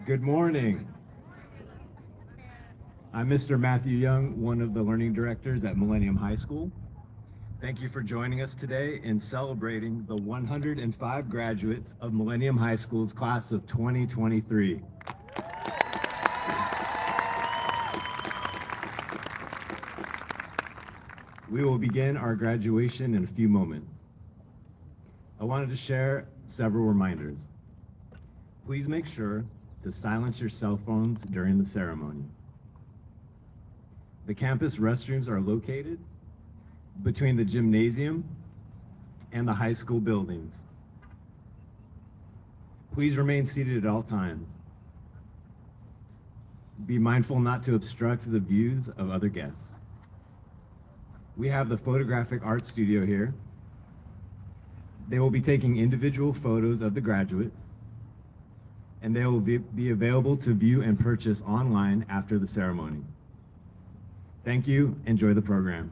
Good morning. I'm Mr. Matthew Young, one of the learning directors at Millennium High School. Thank you for joining us today in celebrating the 105 graduates of Millennium High School's class of 2023. We will begin our graduation in a few moments. I wanted to share several reminders. Please make sure to silence your cell phones during the ceremony. The campus restrooms are located between the gymnasium and the high school buildings. Please remain seated at all times. Be mindful not to obstruct the views of other guests. We have the photographic art studio here. They will be taking individual photos of the graduates, and they will be available to view and purchase online after the ceremony. Thank you. Enjoy the program.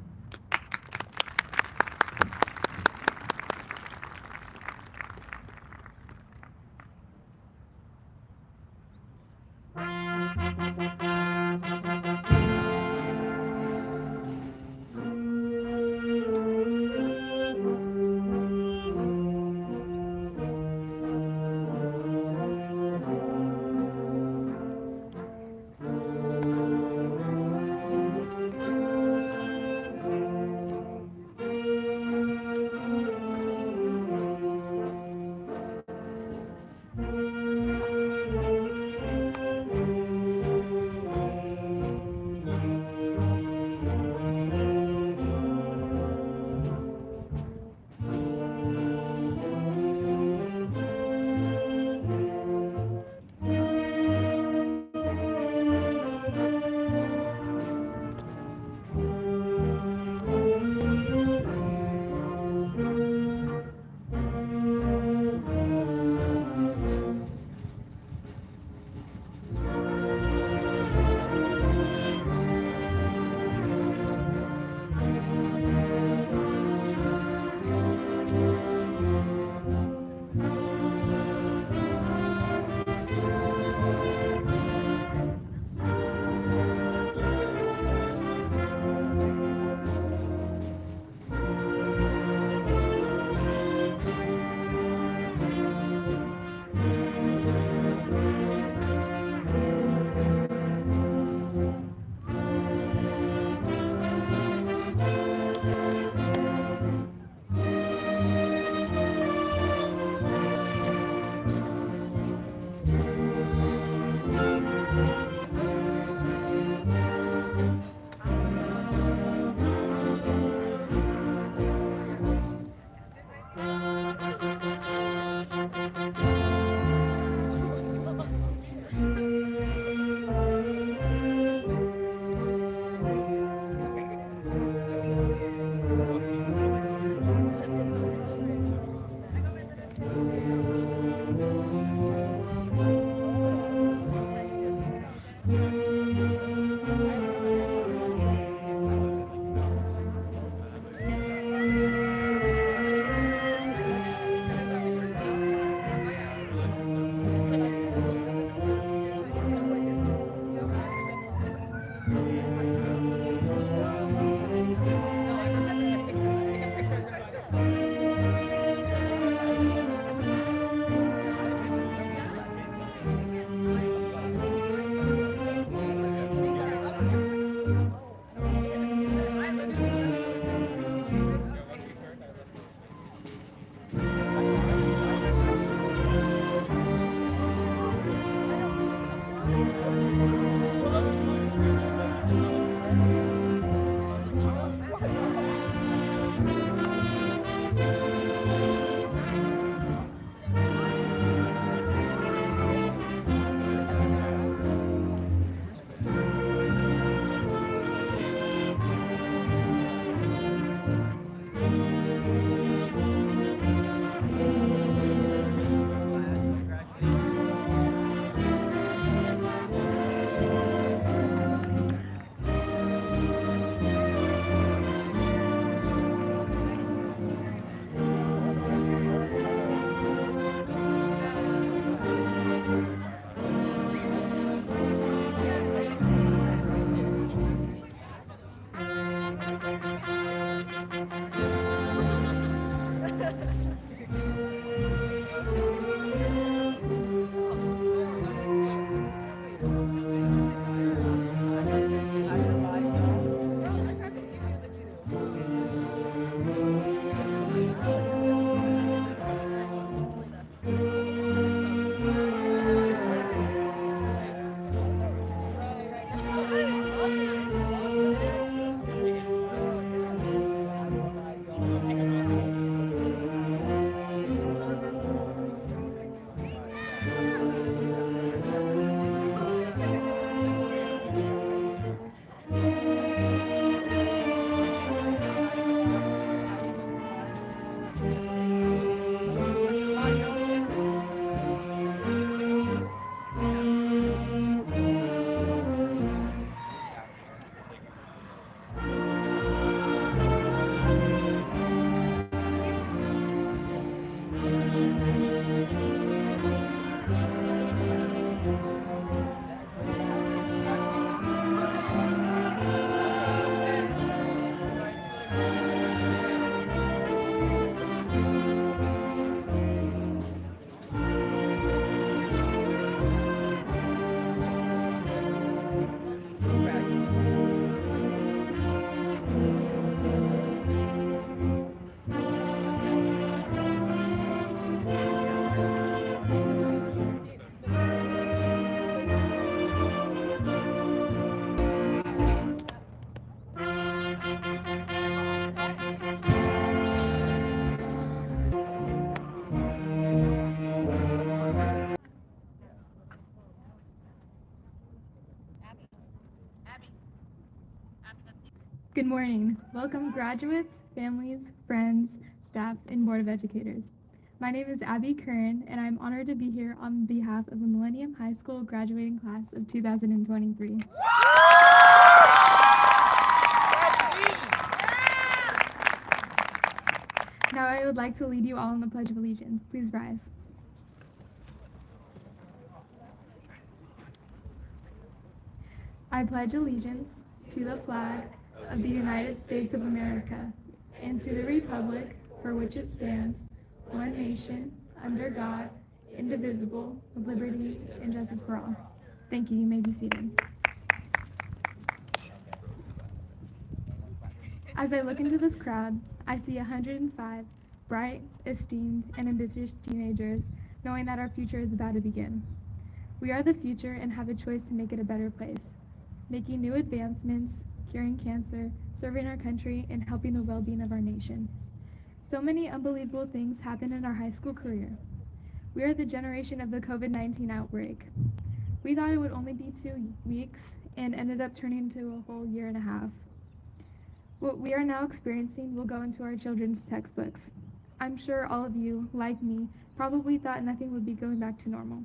Good morning. Welcome graduates, families, friends, staff, and Board of Educators. My name is Abby Curran, and I'm honored to be here on behalf of the Millennium High School graduating class of 2023. Now I would like to lead you all in the Pledge of Allegiance. Please rise. I pledge allegiance to the flag of the United States of America and to the republic for which it stands, one nation, under God, indivisible, with liberty and justice for all. Thank you. You may be seated. As I look into this crowd, I see 105 bright, esteemed, and ambitious teenagers, knowing that our future is about to begin. We are the future and have a choice to make it a better place, making new advancements, curing cancer, serving our country, and helping the well-being of our nation. So many unbelievable things happen in our high school career. We are the generation of the COVID-19 outbreak. We thought it would only be 2 weeks and ended up turning into a whole year and a half. What we are now experiencing will go into our children's textbooks. I'm sure all of you, like me, probably thought nothing would be going back to normal.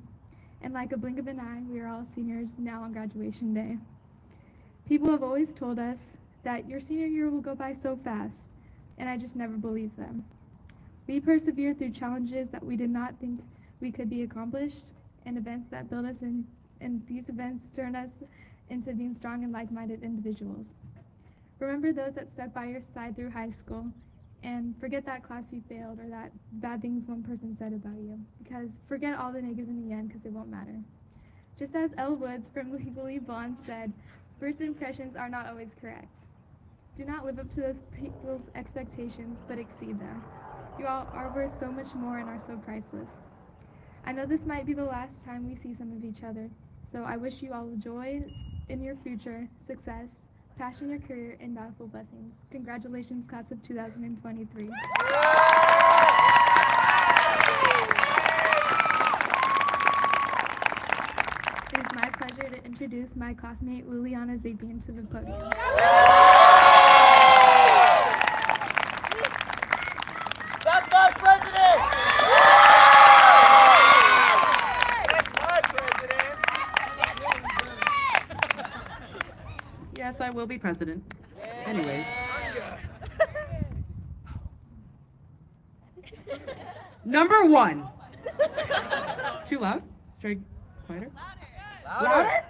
And like a blink of an eye, we are all seniors now on graduation day. People have always told us that your senior year will go by so fast, and I just never believed them. We persevered through challenges that we did not think we could be accomplished, and events that built us in, and these events turned us into being strong and like-minded individuals. Remember those that stuck by your side through high school, and forget that class you failed or that bad things one person said about you, because forget all the negative in the end, because it won't matter. Just as Elle Woods from Legally Blonde said, first impressions are not always correct. Do not live up to those people's expectations, but exceed them. You all are worth so much more and are so priceless. I know this might be the last time we see some of each other, so I wish you all joy in your future, success, passion in your career, and bountiful blessings. Congratulations, class of 2023. It is my pleasure to introduce my classmate Liliana Zabian to the podium. That's my president! That's my president! Yes, I will be president. Anyways. Number 1. Too loud? Should I quieter? Louder?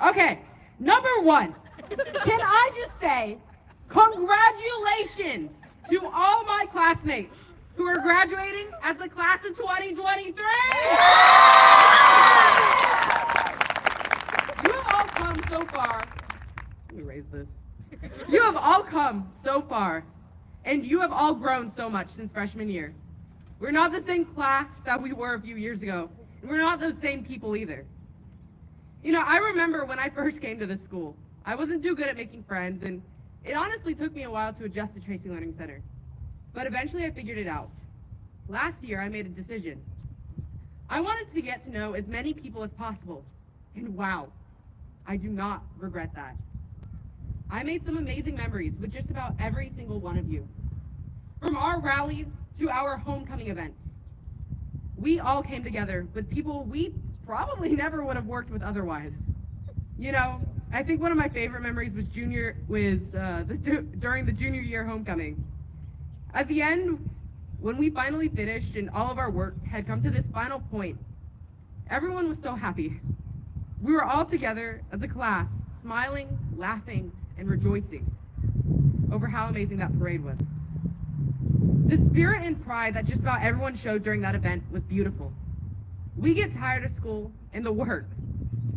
Okay. Number 1. Can I just say congratulations to all my classmates who are graduating as the class of 2023! You have all come so far. Let me raise this. You have all come so far, and you have all grown so much since freshman year. We're not the same class that we were a few years ago, and we're not those same people either. You know, I remember when I first came to this school, I wasn't too good at making friends, and it honestly took me a while to adjust to Tracy Learning Center. But eventually I figured it out. Last year I made a decision. I wanted to get to know as many people as possible, and wow, I do not regret that. I made some amazing memories with just about every single one of you. From our rallies to our homecoming events, we all came together with people we probably never would have worked with otherwise. You know, I think one of my favorite memories was during the junior year homecoming. At the end, when we finally finished and all of our work had come to this final point, everyone was so happy. We were all together as a class, smiling, laughing, and rejoicing over how amazing that parade was. The spirit and pride that just about everyone showed during that event was beautiful. We get tired of school and the work,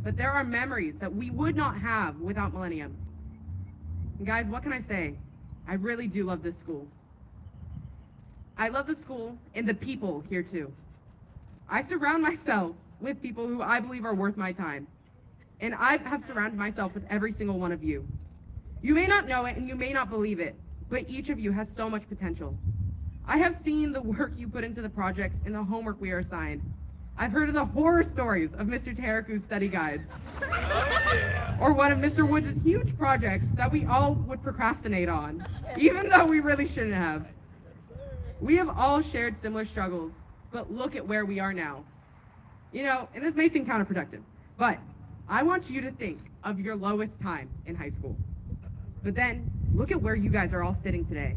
but there are memories that we would not have without Millennium. And guys, what can I say? I really do love this school. I love the school and the people here too. I surround myself with people who I believe are worth my time. And I have surrounded myself with every single one of you. You may not know it and you may not believe it, but each of you has so much potential. I have seen the work you put into the projects and the homework we are assigned. I've heard of the horror stories of Mr. Taraku's study guides. Or one of Mr. Woods' huge projects that we all would procrastinate on, even though we really shouldn't have. We have all shared similar struggles, but look at where we are now. You know, and this may seem counterproductive, but I want you to think of your lowest time in high school. But then, look at where you guys are all sitting today.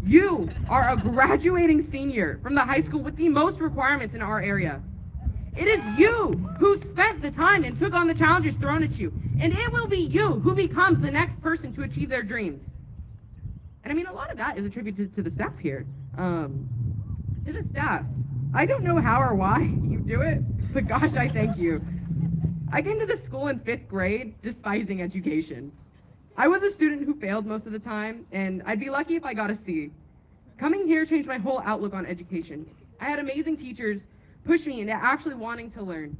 You are a graduating senior from the high school with the most requirements in our area. It is you who spent the time and took on the challenges thrown at you. And it will be you who becomes the next person to achieve their dreams. And I mean, a lot of that is attributed to the staff here. To the staff. I don't know how or why you do it, but gosh, I thank you. I came to this school in 5th grade despising education. I was a student who failed most of the time, and I'd be lucky if I got a C. Coming here changed my whole outlook on education. I had amazing teachers push me into actually wanting to learn.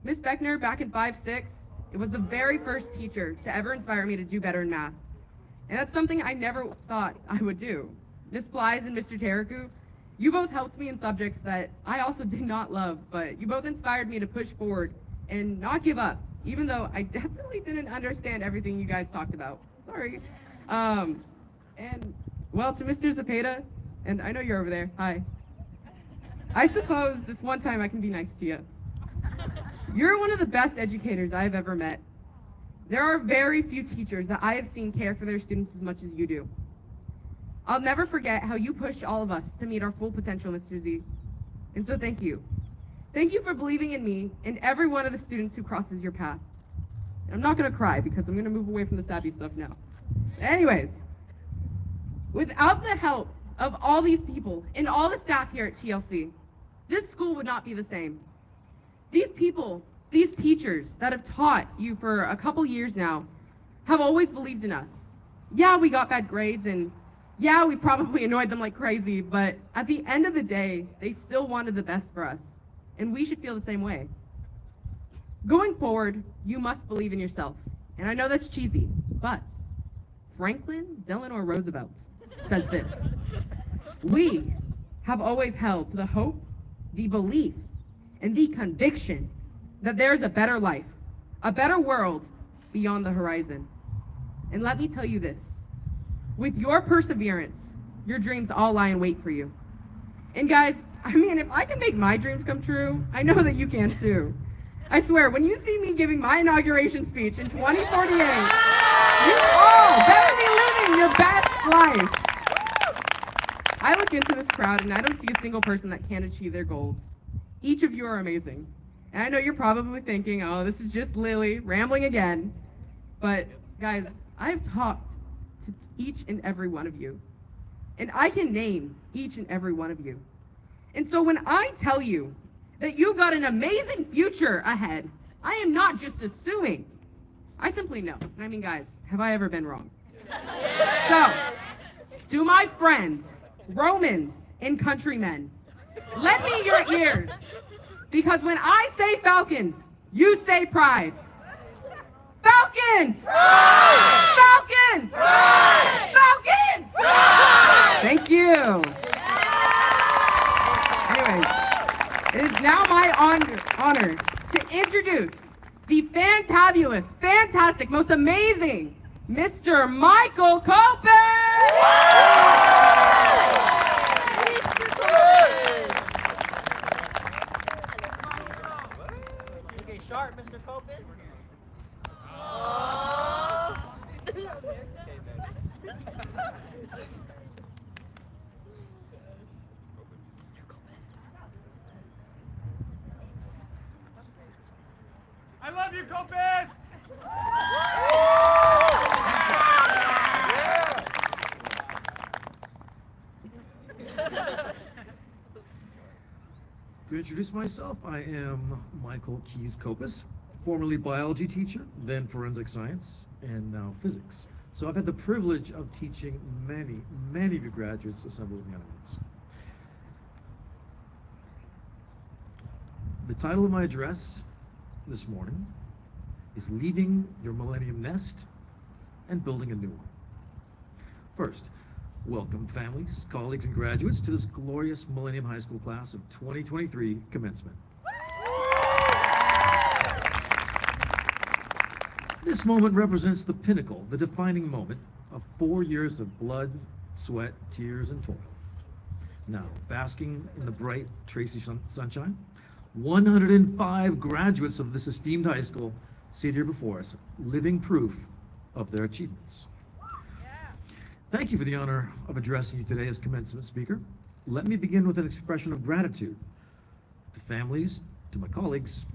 Miss Beckner, back in 5-6, it was the very first teacher to ever inspire me to do better in math. And that's something I never thought I would do. Miss Blyes and Mr. Taraku, you both helped me in subjects that I also did not love, but you both inspired me to push forward and not give up, even though I definitely didn't understand everything you guys talked about. Sorry. And, well, to Mr. Zepeda, and I know you're over there, hi. I suppose this one time I can be nice to you. You're one of the best educators I have ever met. There are very few teachers that I have seen care for their students as much as you do. I'll never forget how you pushed all of us to meet our full potential, Mr. Z. And so thank you. Thank you for believing in me and every one of the students who crosses your path. And I'm not gonna cry because I'm gonna move away from the sappy stuff now. Anyways, without the help of all these people and all the staff here at TLC, this school would not be the same. These people, these teachers that have taught you for a couple years now, have always believed in us. Yeah, we got bad grades, and yeah, we probably annoyed them like crazy, but at the end of the day, they still wanted the best for us, and we should feel the same way. Going forward, you must believe in yourself, and I know that's cheesy, but Franklin Delano Roosevelt says this: we have always held to the hope, the belief, and the conviction that there is a better life, a better world beyond the horizon. And let me tell you this, with your perseverance, your dreams all lie in wait for you. And guys, I mean, if I can make my dreams come true, I know that you can too. I swear, when you see me giving my inauguration speech in 2048, you all better be living your best life. I look into this crowd and I don't see a single person that can't achieve their goals. Each of you are amazing. And I know you're probably thinking, oh, this is just Lily rambling again. But guys, I've talked to each and every one of you. And I can name each and every one of you. And so when I tell you that you've got an amazing future ahead, I am not just assuming. I simply know. I mean, guys, have I ever been wrong? So, to my friends, Romans and countrymen, lend me your ears, because when I say Falcons, you say pride. Falcons! Pride! Falcons! Pride! Falcons! Pride! Thank you. Anyways, it is now my honor to introduce the fantabulous, fantastic, most amazing Mr. Michael Copen! Looking sharp, Mr. Copen. I love you, Copen! To introduce myself, I am Michael Keys Kopis, formerly biology teacher, then forensic science, and now physics. So I've had the privilege of teaching many of you graduates assembled in the audience. The title of my address this morning is Leaving Your Millennium Nest and Building a New One. First, Welcome, families, colleagues, and graduates to this glorious Millennium High School class of 2023 commencement. This moment represents the pinnacle, the defining moment of 4 years of blood, sweat, tears, and toil. Now, basking in the bright Tracy sunshine, 105 graduates of this esteemed high school sit here before us, living proof of their achievements. Thank you for the honor of addressing you today as commencement speaker. Let me begin with an expression of gratitude to families, to my colleagues,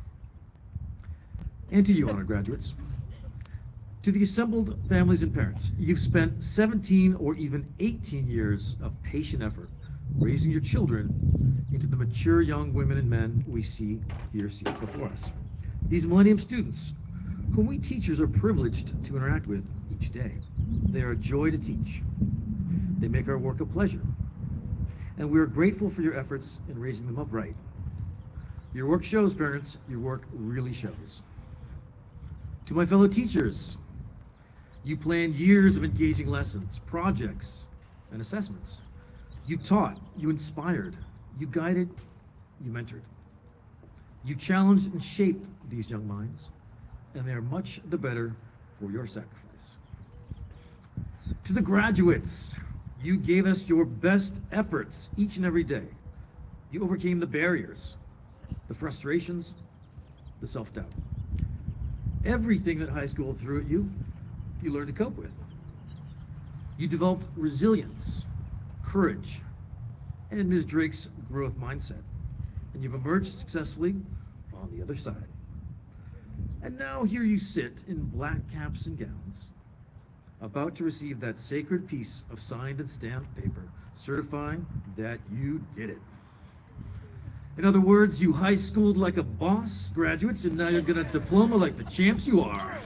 and to you, honor graduates. To the assembled families and parents, you've spent 17 or even 18 years of patient effort raising your children into the mature young women and men we see here seated before us. These Millennium students, whom we teachers are privileged to interact with each day, they are a joy to teach. They make our work a pleasure. And we are grateful for your efforts in raising them upright. Your work shows, parents, your work really shows. To my fellow teachers, you planned years of engaging lessons, projects, and assessments. You taught, you inspired, you guided, you mentored. You challenged and shaped these young minds, and they are much the better for your sacrifice. To the graduates, you gave us your best efforts each and every day. You overcame the barriers, the frustrations, the self-doubt. Everything that high school threw at you, you learned to cope with. You developed resilience, courage, and Ms. Drake's growth mindset, and you've emerged successfully on the other side. And now here you sit in black caps and gowns, about to receive that sacred piece of signed and stamped paper certifying that you did it. In other words, you high schooled like a boss, graduates, and now you're gonna diploma like the champs you are.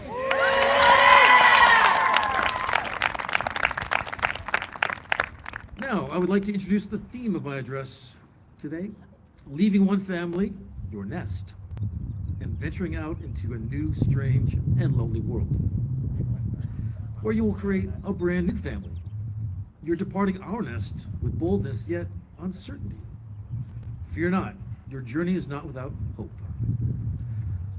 Now, I would like to introduce the theme of my address today: leaving one family, your nest, and venturing out into a new, strange, and lonely world, where you will create a brand new family. You're departing our nest with boldness, yet uncertainty. Fear not, your journey is not without hope.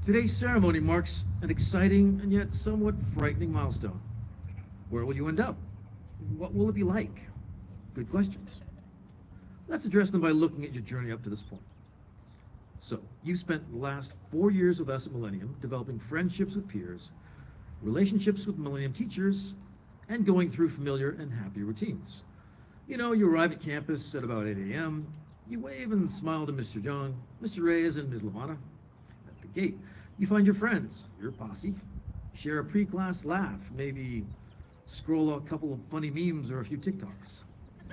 Today's ceremony marks an exciting and yet somewhat frightening milestone. Where will you end up? What will it be like? Good questions. Let's address them by looking at your journey up to this point. So, you've spent the last 4 years with us at Millennium developing friendships with peers, relationships with Millennium teachers, and going through familiar and happy routines. You know, you arrive at campus at about 8 a.m., you wave and smile to Mr. Young, Mr. Reyes, and Ms. Lamana. At the gate, you find your friends, your posse, share a pre-class laugh, maybe scroll a couple of funny memes or a few TikToks.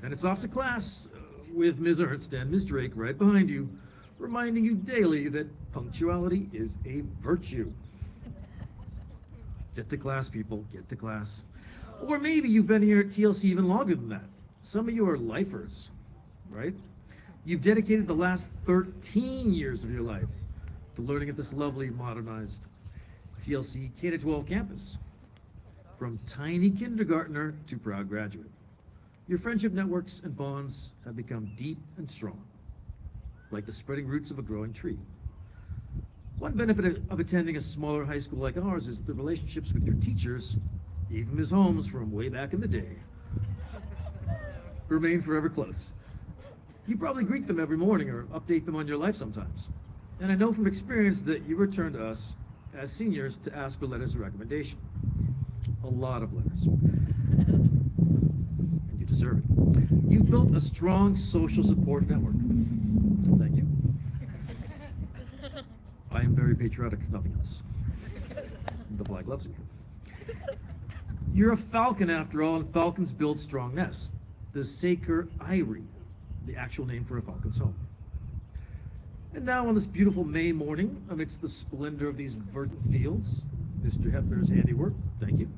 And it's off to class with Ms. Ernst and Ms. Drake right behind you, reminding you daily that punctuality is a virtue. Get to class, people, get to class. Or maybe you've been here at TLC even longer than that. Some of you are lifers, right? You've dedicated the last 13 years of your life to learning at this lovely, modernized TLC K-12 campus. From tiny kindergartner to proud graduate, your friendship networks and bonds have become deep and strong, like the spreading roots of a growing tree. One benefit of attending a smaller high school like ours is the relationships with your teachers, even Ms. Holmes from way back in the day, remain forever close. You probably greet them every morning or update them on your life sometimes. And I know from experience that you return to us as seniors to ask for letters of recommendation. A lot of letters. And you deserve it. You've built a strong social support network. Thank you. I am very patriotic, if nothing else. The flag loves me. You're a falcon after all, and falcons build strong nests. The Saker Eyrie, the actual name for a falcon's home. And now on this beautiful May morning, amidst the splendor of these verdant fields, Mr. Hepner's handiwork, thank you.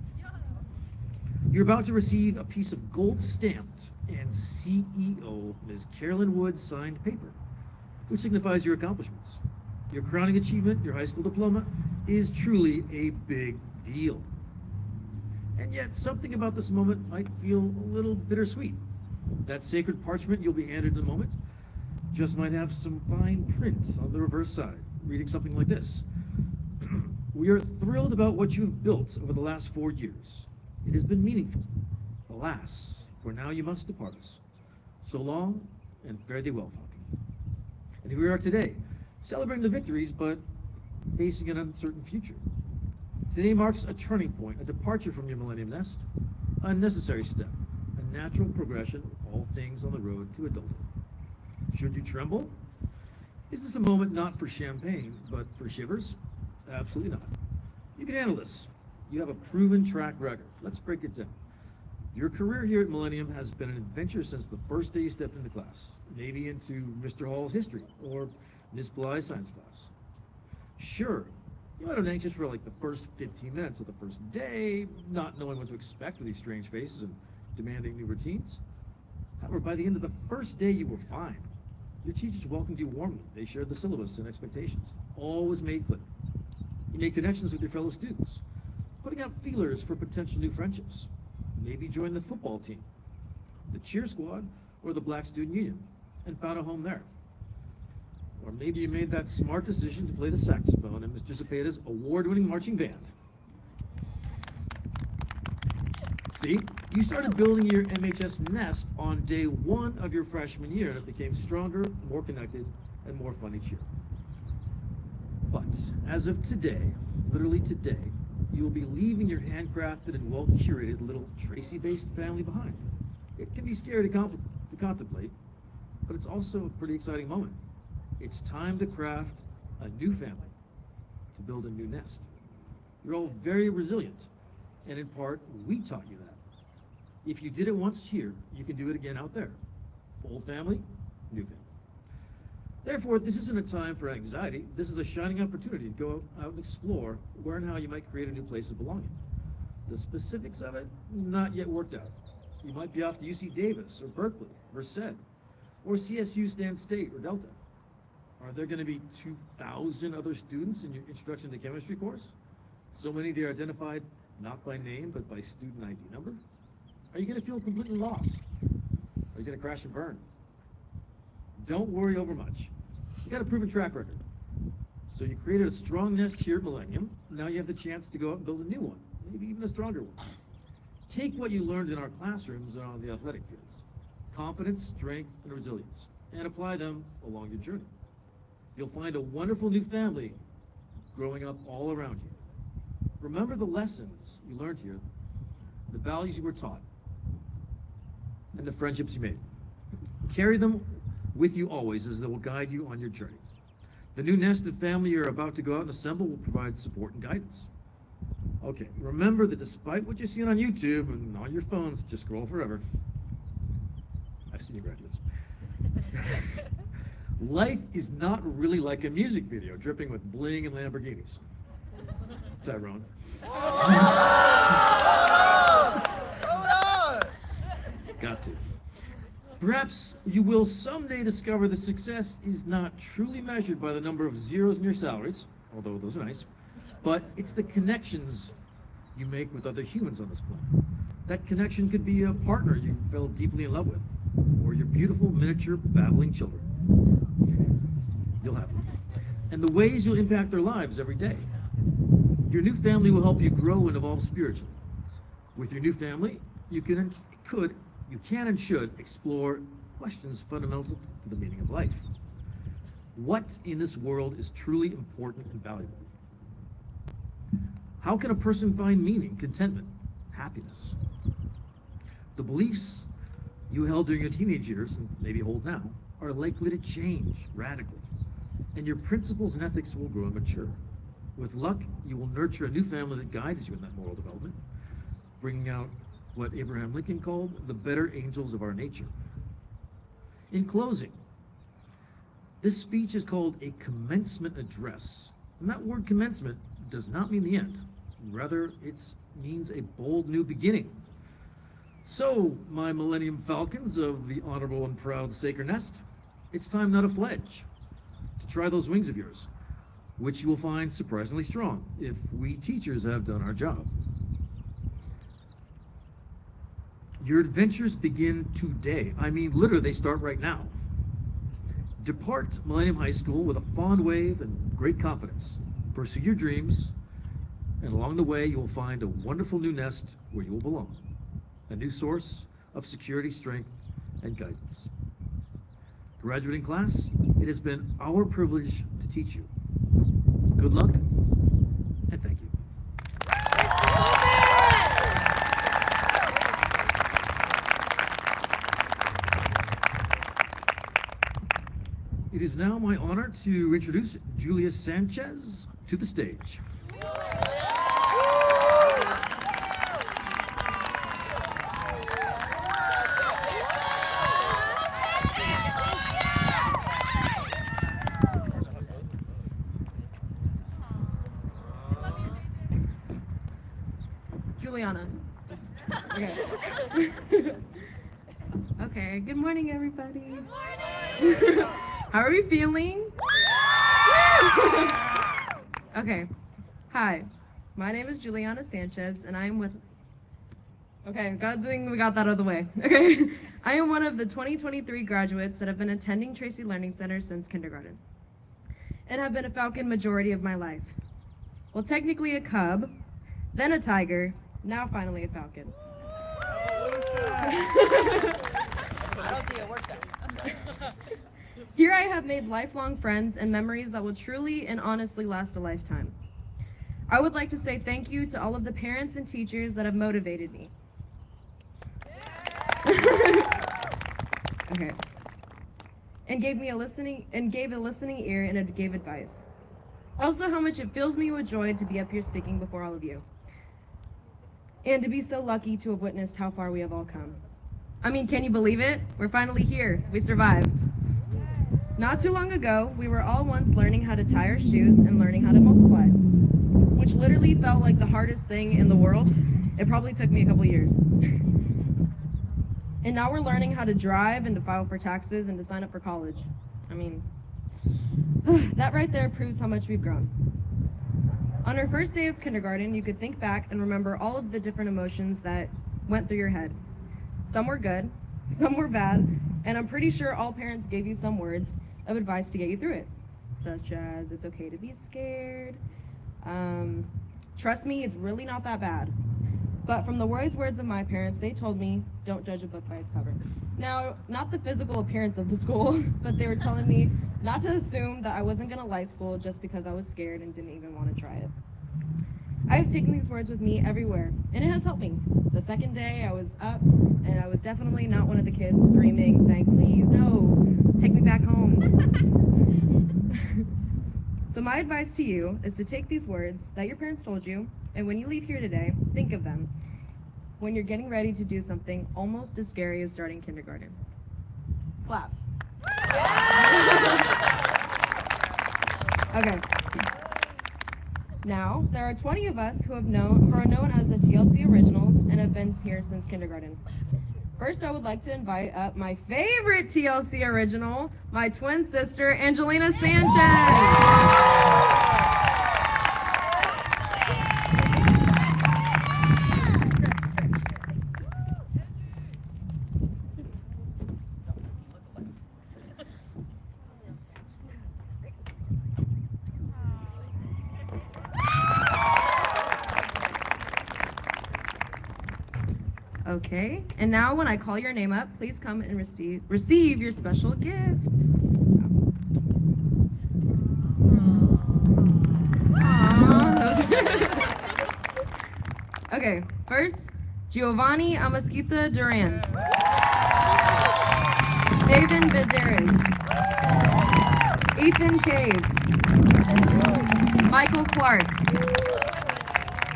You're about to receive a piece of gold-stamped and CEO Ms. Carolyn Wood signed paper, which signifies your accomplishments. Your crowning achievement, your high school diploma, is truly a big deal. And yet, something about this moment might feel a little bittersweet. That sacred parchment you'll be handed in a moment just might have some fine prints on the reverse side, reading something like this. We are thrilled about what you have built over the last 4 years. It has been meaningful. Alas, for now you must depart us. So long, and fare thee well, Falcon. And here we are today, celebrating the victories, but facing an uncertain future. Today marks a turning point, a departure from your Millennium Nest, a necessary step, a natural progression of all things on the road to adulthood. Should you tremble? Is this a moment not for champagne, but for shivers? Absolutely not. You can handle this. You have a proven track record. Let's break it down. Your career here at Millennium has been an adventure since the first day you stepped into class, maybe into Mr. Hall's history or Miss Bly's science class. Sure, you might have been anxious for like the first 15 minutes of the first day, not knowing what to expect with these strange faces and demanding new routines. However, by the end of the first day, you were fine. Your teachers welcomed you warmly. They shared the syllabus and expectations. All was made clear. You made connections with your fellow students, putting out feelers for potential new friendships. Maybe join the football team, the cheer squad, or the Black Student Union, and found a home there. Or maybe you made that smart decision to play the saxophone in Mr. Zepeda's award-winning marching band. See, you started building your MHS nest on day 1 of your freshman year, and it became stronger, more connected, and more fun each year. But as of today, literally today, you will be leaving your handcrafted and well-curated little Tracy-based family behind. It can be scary to contemplate, but it's also a pretty exciting moment. It's time to craft a new family, to build a new nest. You're all very resilient, and in part, we taught you that. If you did it once here, you can do it again out there. Old family, new family. Therefore, this isn't a time for anxiety. This is a shining opportunity to go out and explore where and how you might create a new place of belonging. The specifics of it, not yet worked out. You might be off to UC Davis or Berkeley, Merced, or CSU Stan State or Delta. Are there going to be 2,000 other students in your Introduction to Chemistry course? So many they are identified not by name, but by student ID number? Are you going to feel completely lost? Are you going to crash and burn? Don't worry over much. You got a proven track record. So you created a strong nest here at Millennium. Now you have the chance to go out and build a new one, maybe even a stronger one. Take what you learned in our classrooms and on the athletic fields, confidence, strength, and resilience, and apply them along your journey. You'll find a wonderful new family growing up all around you. Remember the lessons you learned here, the values you were taught, and the friendships you made. Carry them with you always, as they will guide you on your journey. The new nested family you're about to go out and assemble will provide support and guidance. Okay, remember that despite what you're seeing on YouTube and on your phones, just scroll forever. I've seen you graduates. Life is not really like a music video dripping with bling and Lamborghinis. Tyrone. Got to. Perhaps you will someday discover that success is not truly measured by the number of zeros in your salaries, although those are nice, but it's the connections you make with other humans on this planet. That connection could be a partner you fell deeply in love with, or your beautiful miniature babbling children. You'll have them. And the ways you'll impact their lives every day. Your new family will help you grow and evolve spiritually. With your new family, you can and should explore questions fundamental to the meaning of life. What in this world is truly important and valuable? How can a person find meaning, contentment, happiness? The beliefs you held during your teenage years, and maybe hold now, are likely to change radically, and your principles and ethics will grow and mature. With luck, you will nurture a new family that guides you in that moral development, bringing out what Abraham Lincoln called the better angels of our nature. In closing, this speech is called a commencement address. And that word commencement does not mean the end. Rather, it means a bold new beginning. So, my Millennium Falcons of the honorable and proud Sacred Nest, it's time now to fledge, to try those wings of yours, which you will find surprisingly strong if we teachers have done our job. Your adventures begin today. I mean, literally, they start right now. Depart Millennium High School with a fond wave and great confidence. Pursue your dreams, and along the way, you will find a wonderful new nest where you will belong, a new source of security, strength, and guidance. Graduating class, it has been our privilege to teach you. Good luck, and thank you. It is now my honor to introduce Julia Sanchez to the stage. Juliana. Okay. Okay, good morning, everybody. Good morning. How are we feeling? Okay. Hi, my name is Juliana Sanchez, and I am with. Okay, good thing we got that out of the way. Okay, I am one of the 2023 graduates that have been attending Tracy Learning Center since kindergarten, and have been a Falcon majority of my life. Well, technically a Cub, then a Tiger, now finally a Falcon. I don't see it work that. Here I have made lifelong friends and memories that will truly and honestly last a lifetime. I would like to say thank you to all of the parents and teachers that have motivated me. Okay. And gave a listening ear and gave advice. Also, how much it fills me with joy to be up here speaking before all of you. And to be so lucky to have witnessed how far we have all come. I mean, can you believe it? We're finally here. We survived. Not too long ago, we were all once learning how to tie our shoes and learning how to multiply, which literally felt like the hardest thing in the world. It probably took me a couple years. And now we're learning how to drive and to file for taxes and to sign up for college. I mean, that right there proves how much we've grown. On our first day of kindergarten, you could think back and remember all of the different emotions that went through your head. Some were good, some were bad, and I'm pretty sure all parents gave you some words of advice to get you through it, such as it's okay to be scared, trust me, it's really not that bad. But from the wise words of my parents, they told me, don't judge a book by its cover. Now, not the physical appearance of the school, but they were telling me not to assume that I wasn't gonna like school just because I was scared and didn't even want to try it. I have taken these words with me everywhere, and it has helped me. The second day I was up, and I was definitely not one of the kids screaming, saying, please, no, take me back home. So my advice to you is to take these words that your parents told you, and when you leave here today, think of them when you're getting ready to do something almost as scary as starting kindergarten. Clap. Okay. Now, there are 20 of us who are known as the TLC Originals and have been here since kindergarten. First, I would like to invite up my favorite TLC Original, my twin sister, Angelina Sanchez. Okay, and now when I call your name up, please come and receive your special gift. Okay, first, Giovanni Amasquita Duran. David Bederes. Ethan Cave. Michael Clark.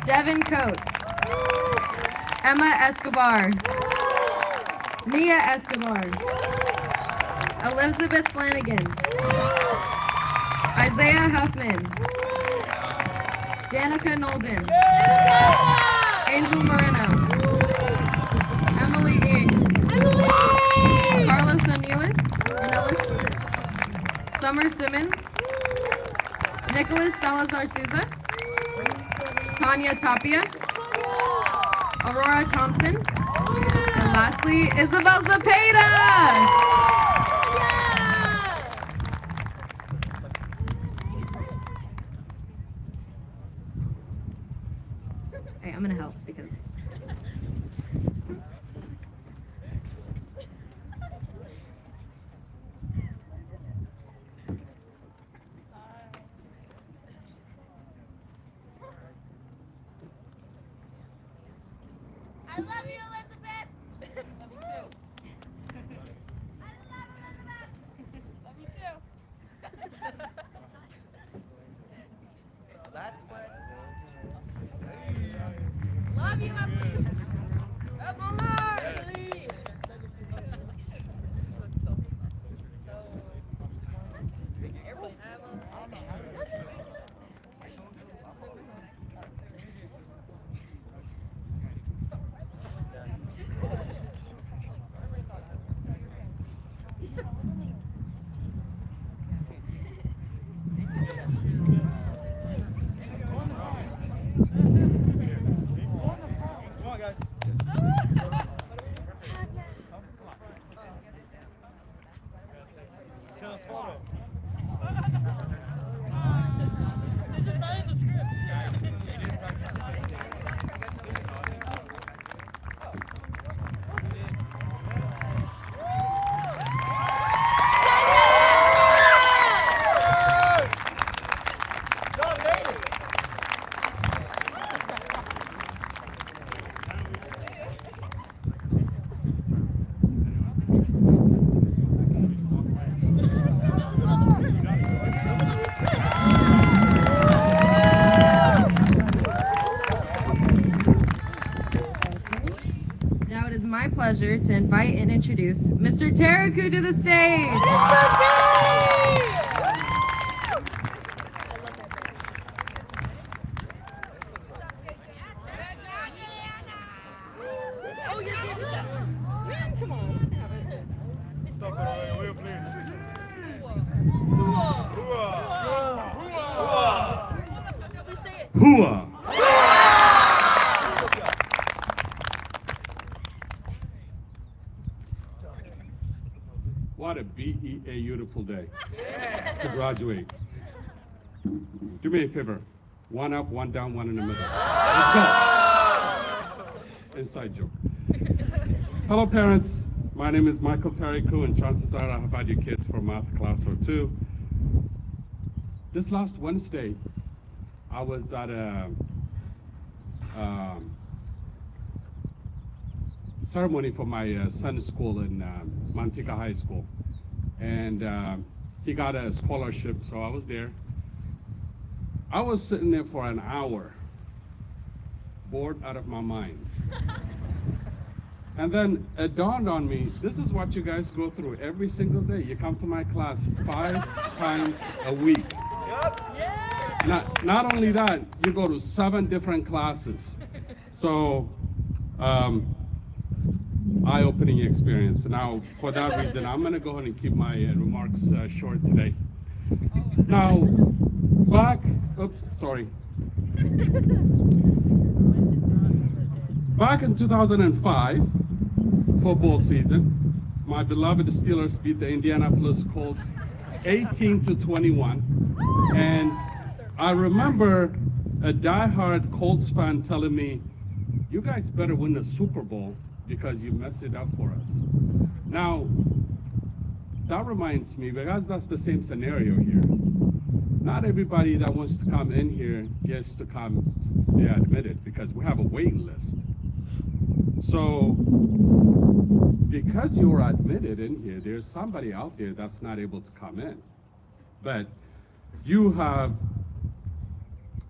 Devin Coates. Emma Escobar, Mia Escobar, Elizabeth Flanagan, Isaiah Huffman, Danica Nolden, Angel Moreno, Emily Ng, Carlos Ornelas, Summer Simmons, Nicholas Salazar Souza, Tanya Tapia, Aurora Thompson, and athlete, Isabel Zepeda. Hey, I'm gonna help because. I love you, Elizabeth. Love you too. I love you, Elizabeth. Love you too. That's what. Love you, Emily. Emily. Airplane. Come on, guys. Tell us photo. This is not in the script. Now it is my pleasure to invite and introduce Mr. Taraku to the stage. Stop it on the wheel, please. Hooah! What a beautiful day to graduate. Do me a favor. One up, one down, one in the middle. Let's go. Inside joke. Hello, parents. My name is Michael Tariku, and chances are I have had your kids for math class or two. This last Wednesday, I was at a ceremony for my son's school in Manteca High School, and he got a scholarship, so I was there. I was sitting there for an hour, bored out of my mind. And then it dawned on me, this is what you guys go through every single day. You come to my class 5 times a week. Not only that, you go to 7 different classes. So, eye-opening experience. Now, for that reason, I'm gonna go ahead and keep my remarks short today. Now, back in 2005, football season, my beloved Steelers beat the Indianapolis Colts 18-21. And I remember a diehard Colts fan telling me, you guys better win the Super Bowl because you messed it up for us. Now, that reminds me, because that's the same scenario here. Not everybody that wants to come in here gets to come be admitted because we have a waiting list. So, because you're admitted in here, there's somebody out there that's not able to come in. But you have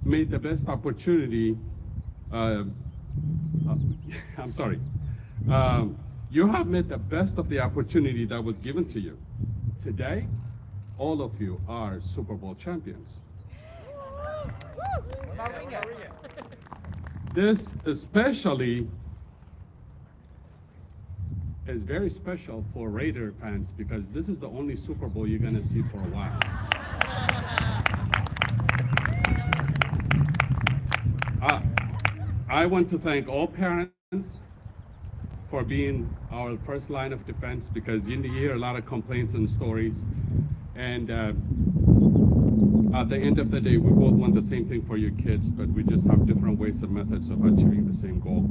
made the best opportunity, I'm sorry. You have made the best of the opportunity that was given to you. Today, all of you are Super Bowl champions. This especially is very special for Raider fans because this is the only Super Bowl you're gonna see for a while. I want to thank all parents for being our first line of defense, because you hear a lot of complaints and stories. And at the end of the day, we both want the same thing for your kids, but we just have different ways and methods of achieving the same goal.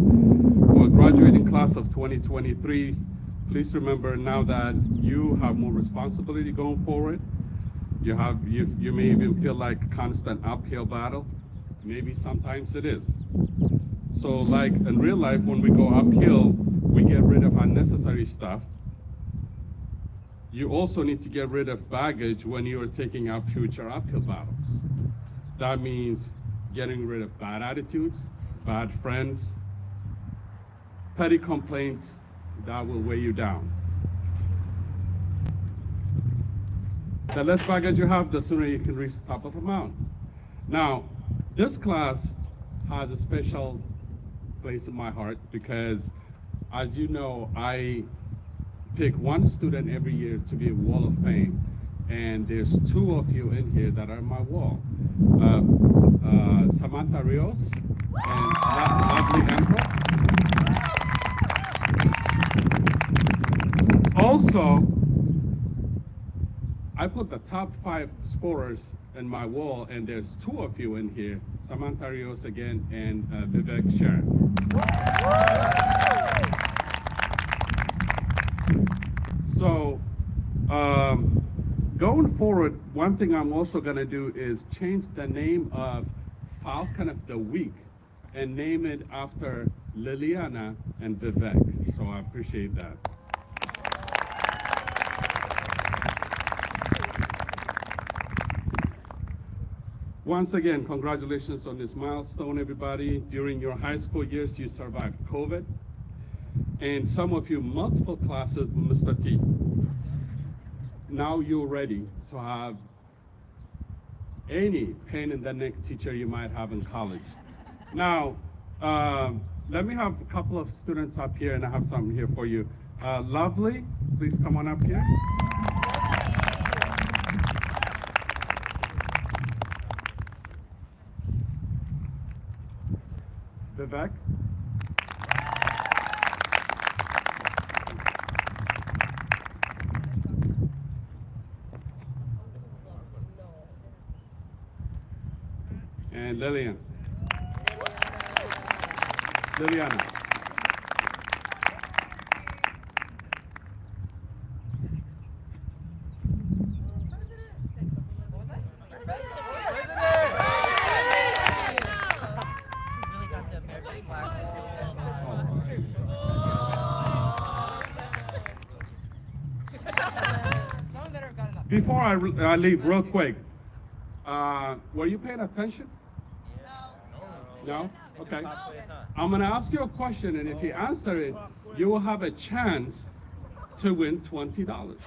For graduating class of 2023, please remember now that you have more responsibility going forward. You may even feel like a constant uphill battle. Maybe sometimes it is. So like in real life, when we go uphill, we get rid of unnecessary stuff. You also need to get rid of baggage when you are taking up future uphill battles. That means getting rid of bad attitudes, bad friends, petty complaints that will weigh you down. The less baggage you have, the sooner you can reach the top of the mountain. Now, this class has a special place in my heart because, as you know, I pick one student every year to be a Wall of Fame, and there's two of you in here that are my wall. Samantha Rios and Lovely Emperor. Also, I put the top 5 scorers in my wall, and there's two of you in here, Samantha Rios again and Vivek Sharon. So, going forward, one thing I'm also gonna do is change the name of Falcon of the Week and name it after Liliana and Vivek. So I appreciate that. Once again, congratulations on this milestone, everybody. During your high school years, you survived COVID, and some of you multiple classes with Mr. T. Now you're ready to have any pain in the neck teacher you might have in college. Now, let me have a couple of students up here, and I have something here for you. Lovely, please come on up here. Vivek. And Liliana. Before I leave, real quick, were you paying attention? No? Okay. I'm going to ask you a question, and if you answer it, you will have a chance to win $20.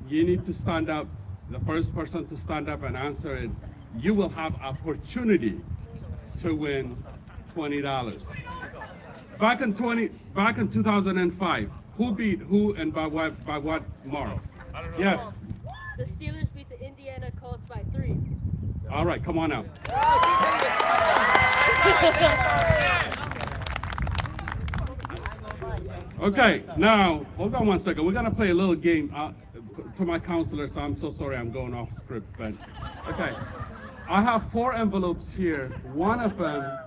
You need to stand up. The first person to stand up and answer it, you will have opportunity to win $20. Back in 2005, who beat who and by what mark? Yes. The Steelers beat the Indiana Colts by 3. All right, come on out. Okay, now, hold on one second. We're gonna play a little game. To my counselors, I'm so sorry I'm going off script, but okay. I have 4 envelopes here. One of them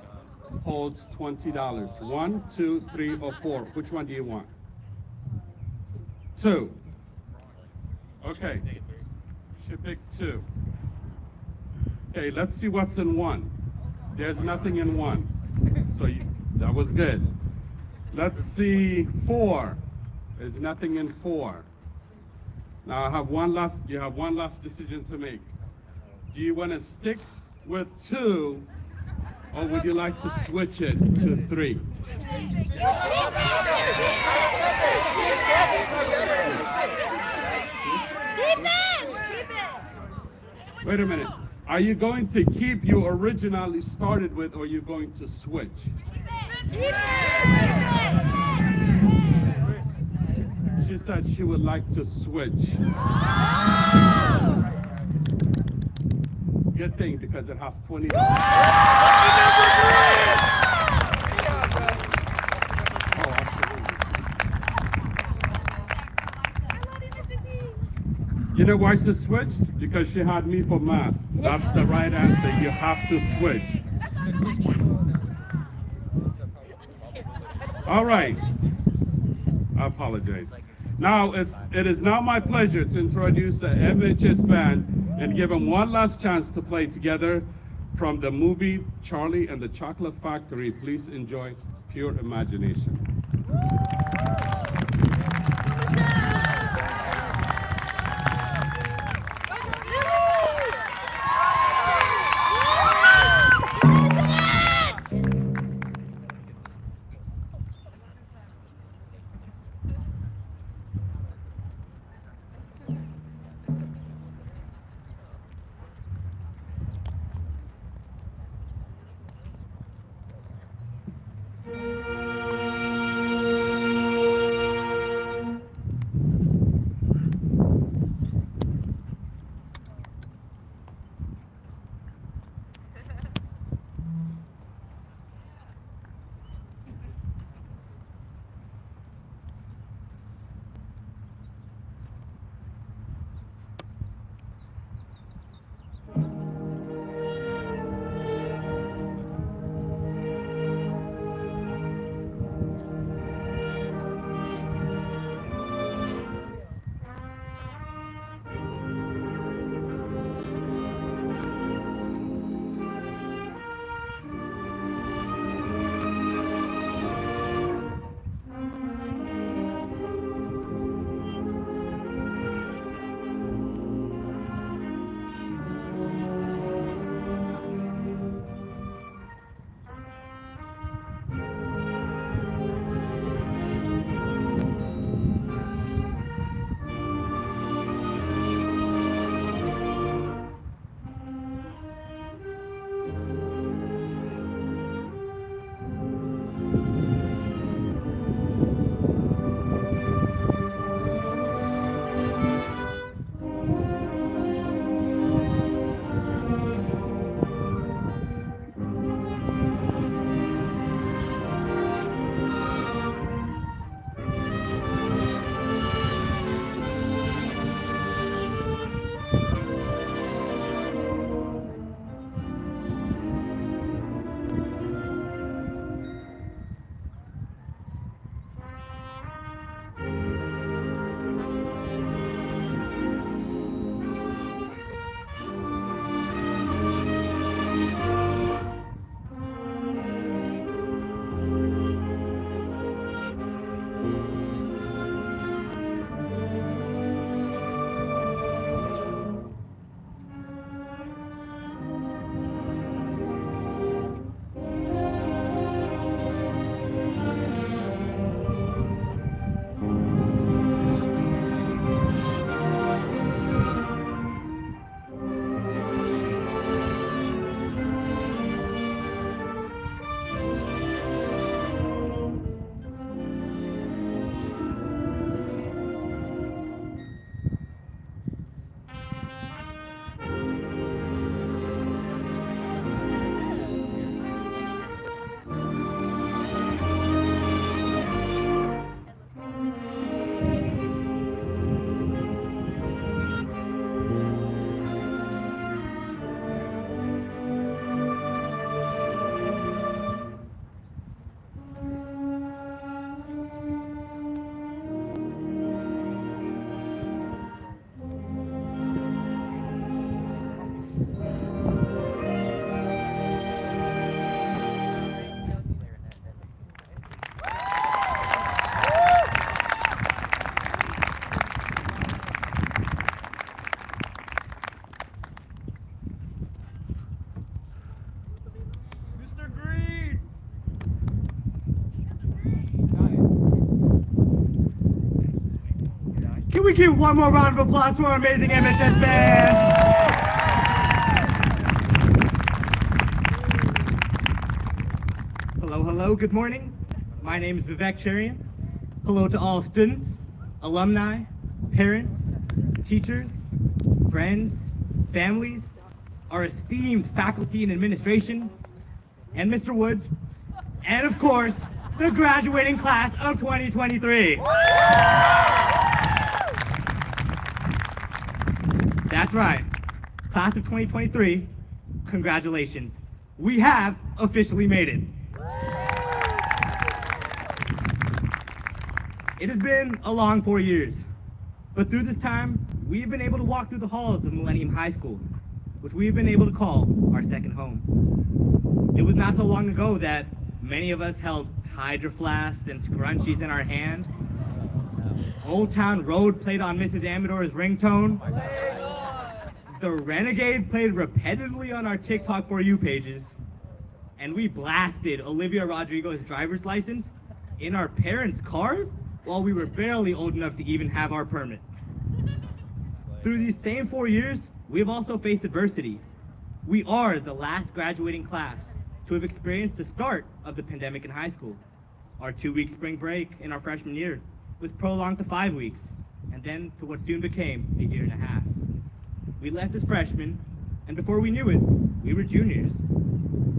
holds $20. 1, 2, 3, or 4. Which one do you want? 2. Okay. Should pick 2. Okay, let's see what's in 1. There's nothing in 1. So that was good. Let's see 4. There's nothing in 4. Now you have one last decision to make. Do you want to stick with 2, or would you like to switch it to 3? Wait a minute. Are you going to keep you originally started with, or are you going to switch? She said she would like to switch. Good thing, because it has $20. know why she switched? Because she had me for math. That's the right answer. You have to switch. All right. I apologize. Now, it is now my pleasure to introduce the MHS band and give them one last chance to play together from the movie Charlie and the Chocolate Factory. Please enjoy Pure Imagination. Can we give one more round of applause to our amazing MHS band? Hello, hello, good morning. My name is Vivek Cherian. Hello to all students, alumni, parents, teachers, friends, families, our esteemed faculty and administration, and Mr. Woods, and of course, the graduating class of 2023. That's right. Class of 2023, congratulations. We have officially made it. It has been a long 4 years, but through this time, we've been able to walk through the halls of Millennium High School, which we've been able to call our second home. It was not so long ago that many of us held Hydro Flasks and scrunchies in our hand. Old Town Road played on Mrs. Amador's ringtone. The Renegade played repetitively on our TikTok For You pages. And we blasted Olivia Rodrigo's driver's license in our parents' cars while we were barely old enough to even have our permit. Through these same 4 years, we have also faced adversity. We are the last graduating class to have experienced the start of the pandemic in high school. Our 2-week spring break in our freshman year was prolonged to 5 weeks, and then to what soon became a year and a half. We left as freshmen, and before we knew it, we were juniors.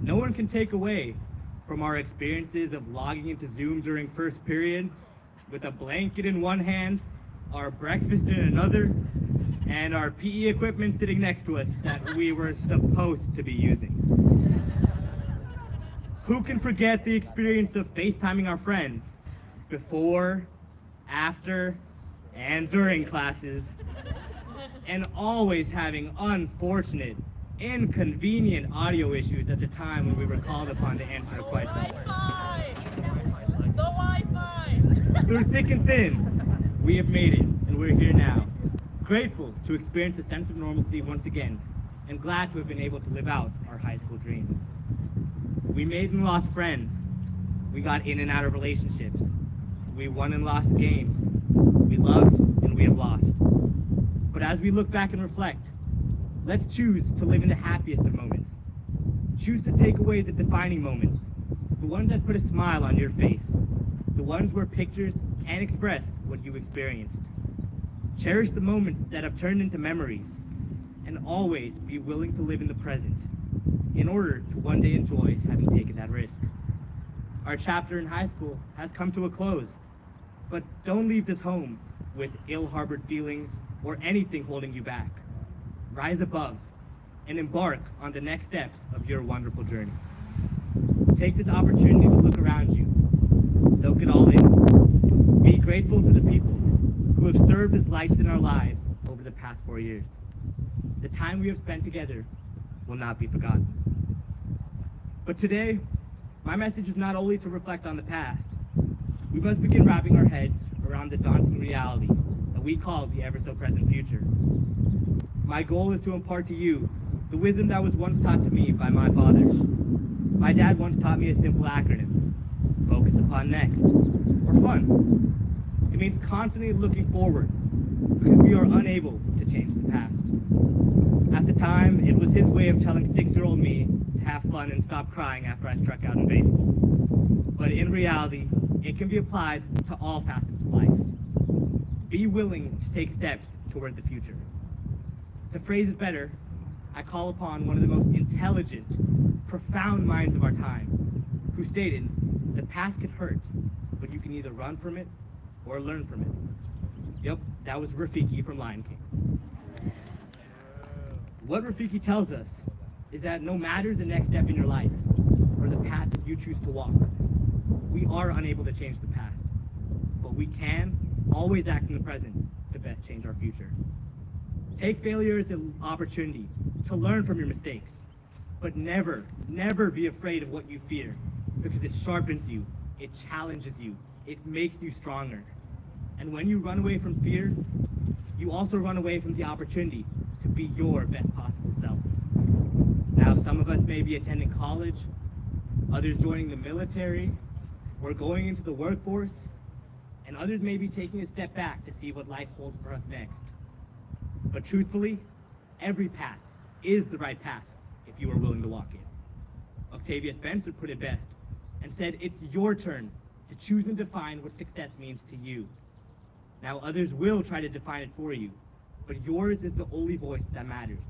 No one can take away from our experiences of logging into Zoom during first period with a blanket in one hand, our breakfast in another, and our PE equipment sitting next to us that we were supposed to be using. Who can forget the experience of FaceTiming our friends before, after, and during classes, and always having unfortunate, inconvenient audio issues at the time when we were called upon to answer a question. The Wi-Fi! Through thick and thin, we have made it, and we're here now. Grateful to experience a sense of normalcy once again, and glad to have been able to live out our high school dreams. We made and lost friends. We got in and out of relationships. We won and lost games. We loved and we have lost. But as we look back and reflect, let's choose to live in the happiest of moments. Choose to take away the defining moments, the ones that put a smile on your face, the ones where pictures can express what you experienced. Cherish the moments that have turned into memories, and always be willing to live in the present in order to one day enjoy having taken that risk. Our chapter in high school has come to a close, but don't leave this home with ill-harbored feelings or anything holding you back. Rise above and embark on the next steps of your wonderful journey. Take this opportunity to look around you, soak it all in. Be grateful to the people who have served as lights in our lives over the past 4 years. The time we have spent together will not be forgotten. But today, my message is not only to reflect on the past. We must begin wrapping our heads around the daunting reality that we call the ever-so-present future. My goal is to impart to you the wisdom that was once taught to me by my father. My dad once taught me a simple acronym: focus upon next, or fun. It means constantly looking forward, because we are unable to change the past. At the time, it was his way of telling 6-year-old me to have fun and stop crying after I struck out in baseball. But in reality, it can be applied to all facets of life. Be willing to take steps toward the future. To phrase it better, I call upon one of the most intelligent, profound minds of our time, who stated, "The past can hurt, but you can either run from it or learn from it." Yep, that was Rafiki from Lion King. What Rafiki tells us is that no matter the next step in your life, or the path that you choose to walk, we are unable to change the past, but we can always act in the present to best change our future. Take failure as an opportunity to learn from your mistakes, but never, never be afraid of what you fear, because it sharpens you, it challenges you, it makes you stronger. And when you run away from fear, you also run away from the opportunity to be your best possible self. Now, some of us may be attending college, others joining the military, or going into the workforce, and others may be taking a step back to see what life holds for us next. But truthfully, every path is the right path if you are willing to walk it. Octavia Spencer put it best and said, "It's your turn to choose and define what success means to you." Now, others will try to define it for you, but yours is the only voice that matters.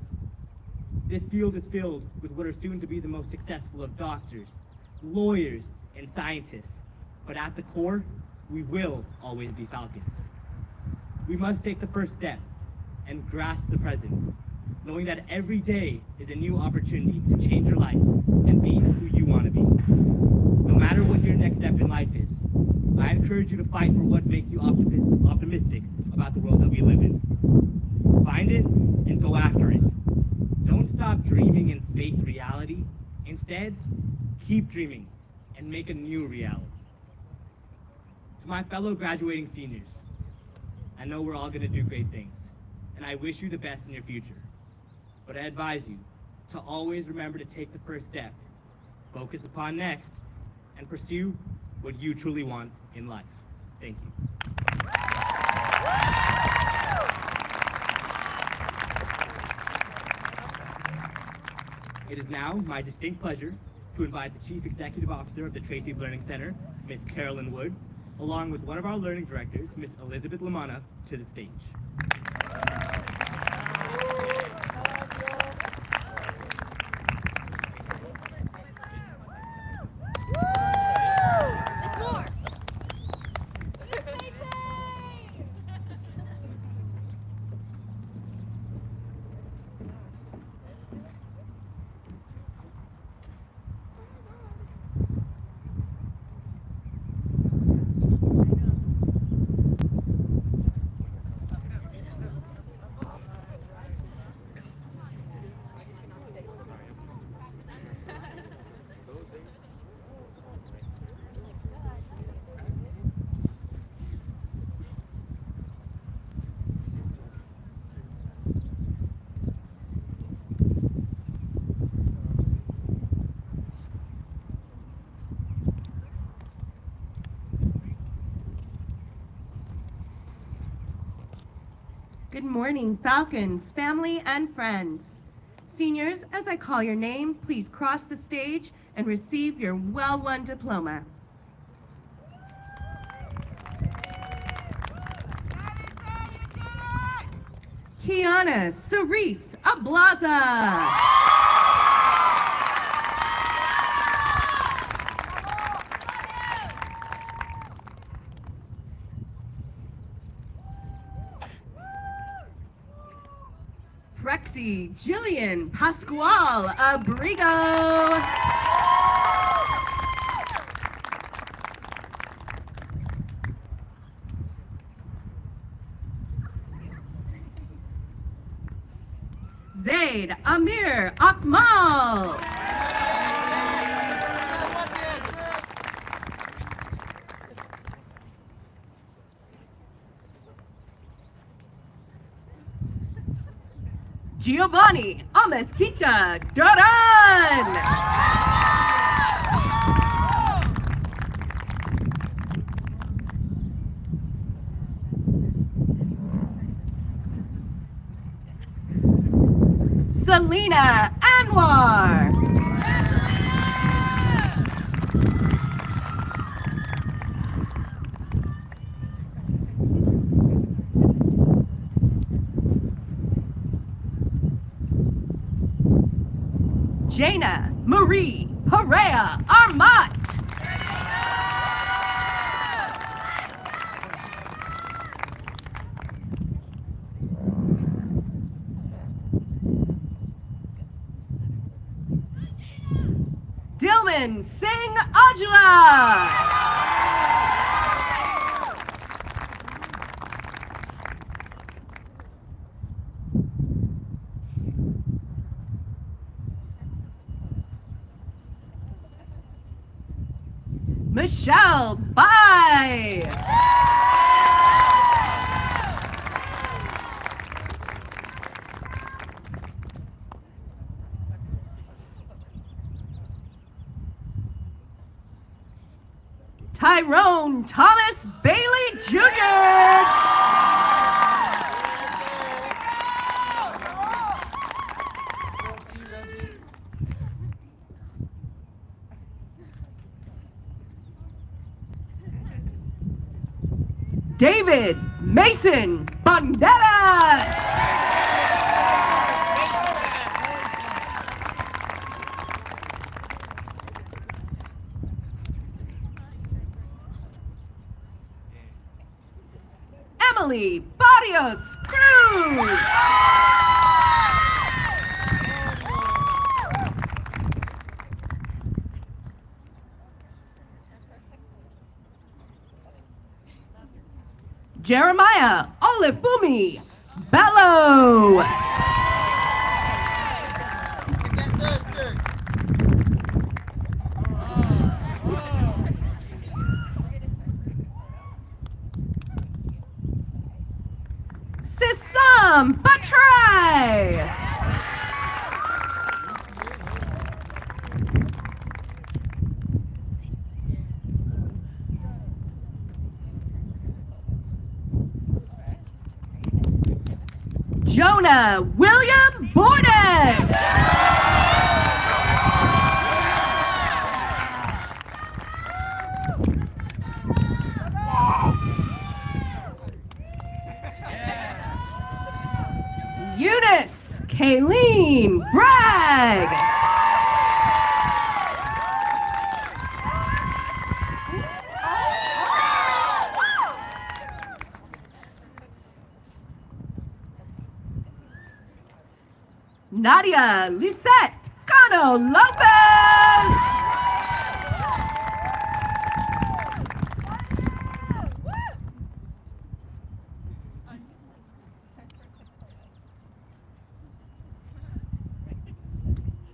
This field is filled with what are soon to be the most successful of doctors, lawyers, and scientists, but at the core, we will always be Falcons. We must take the first step and grasp the present, knowing that every day is a new opportunity to change your life and be who you want to be. No matter what your next step in life is, I encourage you to fight for what makes you optimistic about the world that we live in. Find it and go after it. Don't stop dreaming and face reality. Instead, keep dreaming and make a new reality. To my fellow graduating seniors, I know we're all going to do great things, and I wish you the best in your future. But I advise you to always remember to take the first step, focus upon next, and pursue what you truly want in life. Thank you. It is now my distinct pleasure to invite the Chief Executive Officer of the Tracy Learning Center, Ms. Carolyn Woods, along with one of our learning directors, Ms. Elizabeth Lamana, to the stage. Miss Moore. Good morning, Falcons, family, and friends. Seniors, as I call your name, please cross the stage and receive your well-won diploma. Kiana Cerise Ablaza. Prexy Jillian Pascual Abrigo. Zaid Amir Akmal. Giovanni Amezquita Duran. Selena Anwar. Jana Marie Perea Armat. Dilman Singh Ajla. Michelle Bai. Tyrone Thomas Bailey Jr. David Mason Banderas. Emily Bar Claudia Screw. Jeremiah Olifumi Bello. Sisam Batray. Jonah William Bordes. Eunice Kayleen Bragg. Nadia Lisette Cano Lopez.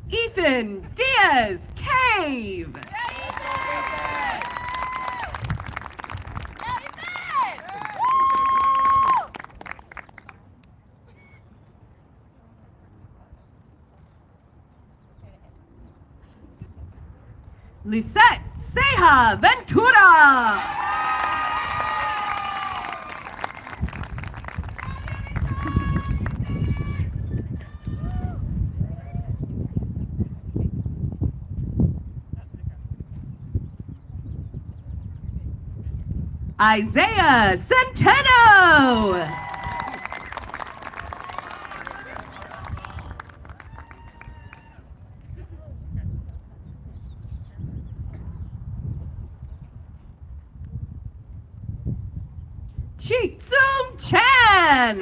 Ethan Diaz Cave. Lisette Ceja Ventura. Isaiah Centeno. Chi-Tsung Chan.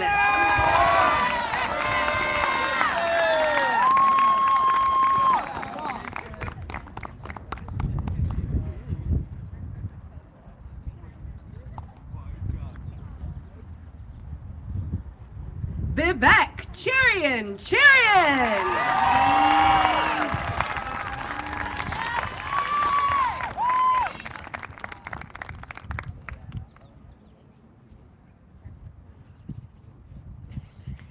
Vivek Cherian.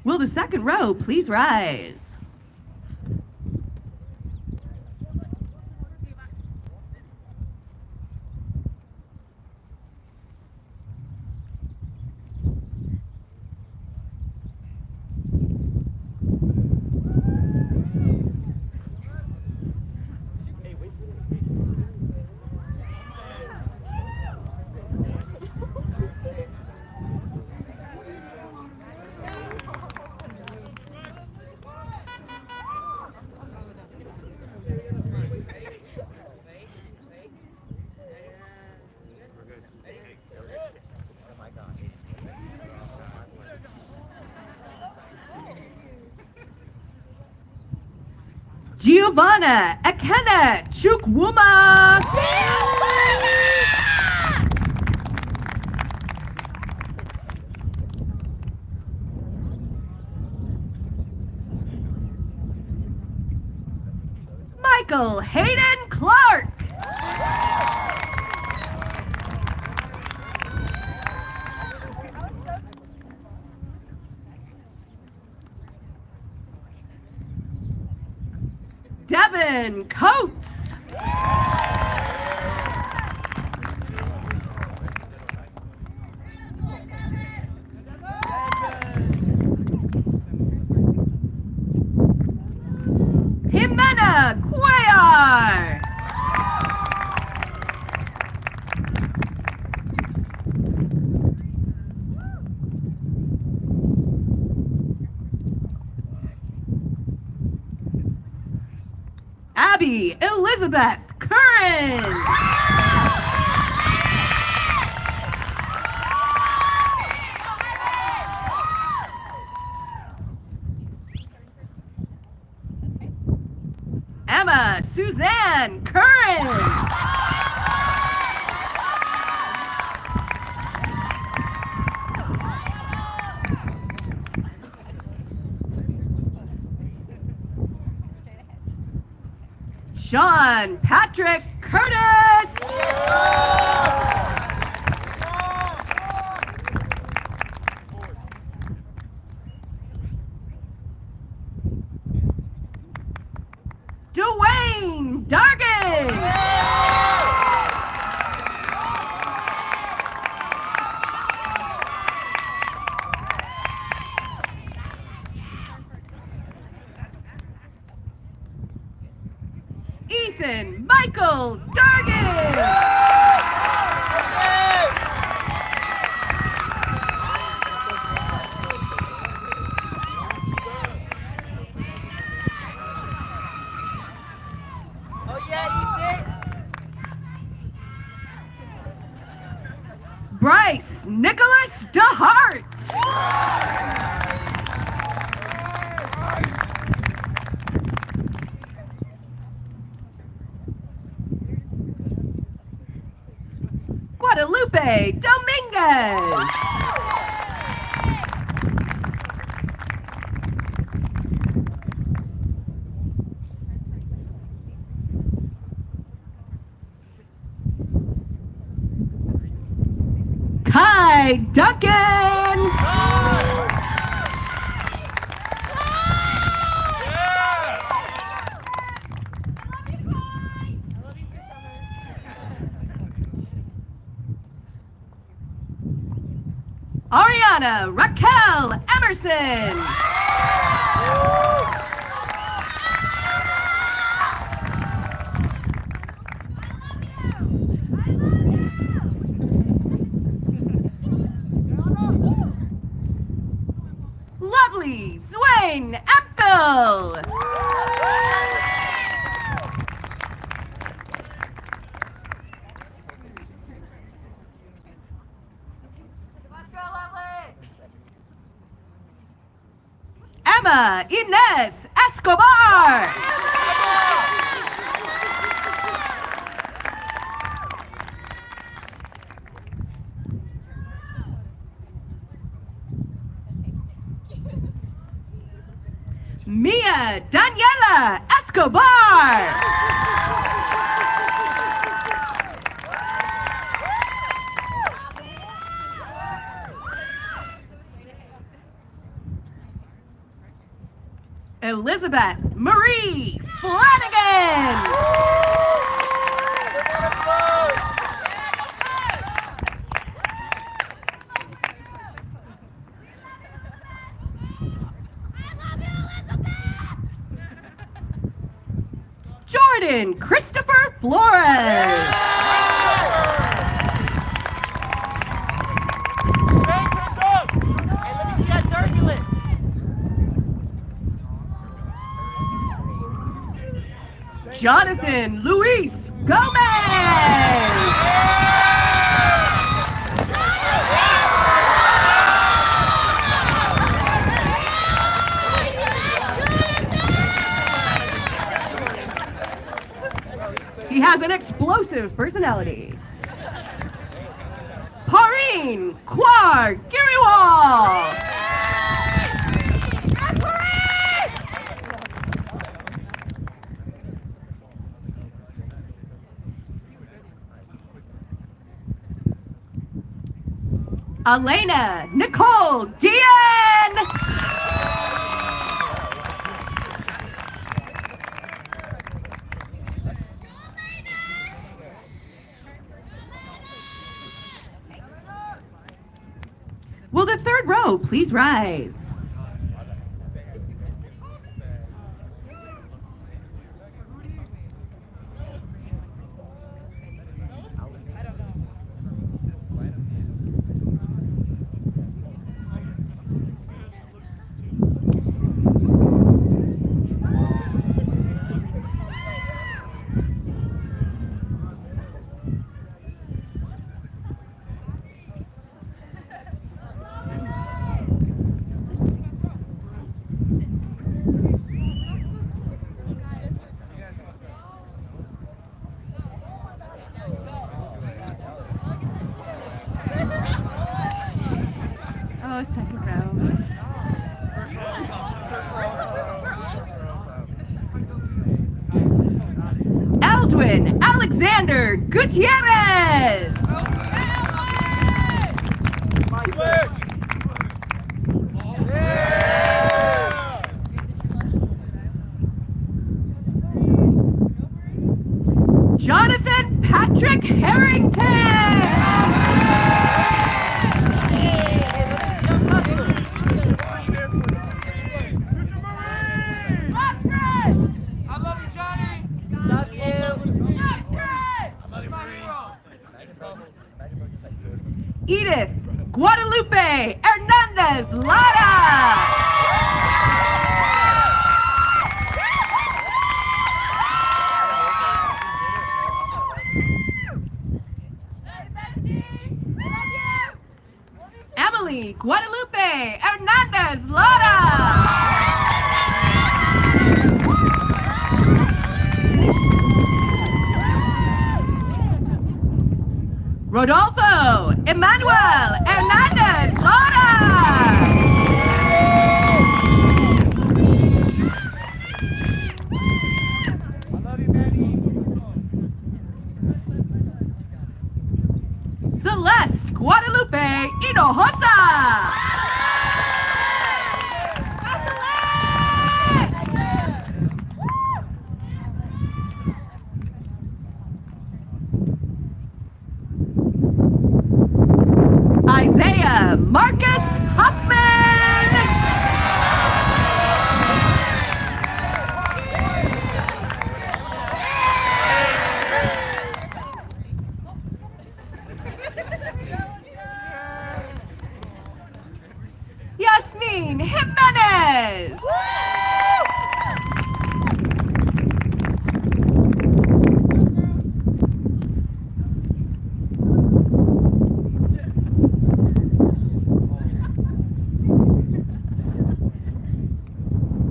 Will the second row please rise? Giovanna Ekene Chukwuma. Michael Hayden Clark. Devin Coates. Jimena Cuellar. Abby Elizabeth Curran. Sean Patrick Curtis. Dwayne Dargan. Ethan Michael Dargan. Bryce Nicholas DeHart. Guadalupe Dominguez. Kai Duncan. Ariana Raquel Emerson. Lovely Swain Empel. Emma Inez Escobar. Mia Daniela Escobar. Elizabeth Marie Flanagan. Jordan Christopher Flores. Jonathan Luis Gomez. He has an explosive personality. Pareen Kwar Giriwal. Elena Nicole Guillen. Will the third row please rise? Oh, second row. Jonathan Alexander Gutierrez. Jonathan Patrick I love you, Johnny. Love you. Edith Guadalupe Hernandez Lara. Emily Guadalupe Hernandez Lara. Rodolfo Emmanuel Hernandez Lara. Celeste Guadalupe Hinojosa. Isaiah Marcus Huffman. Yasmin Jimenez.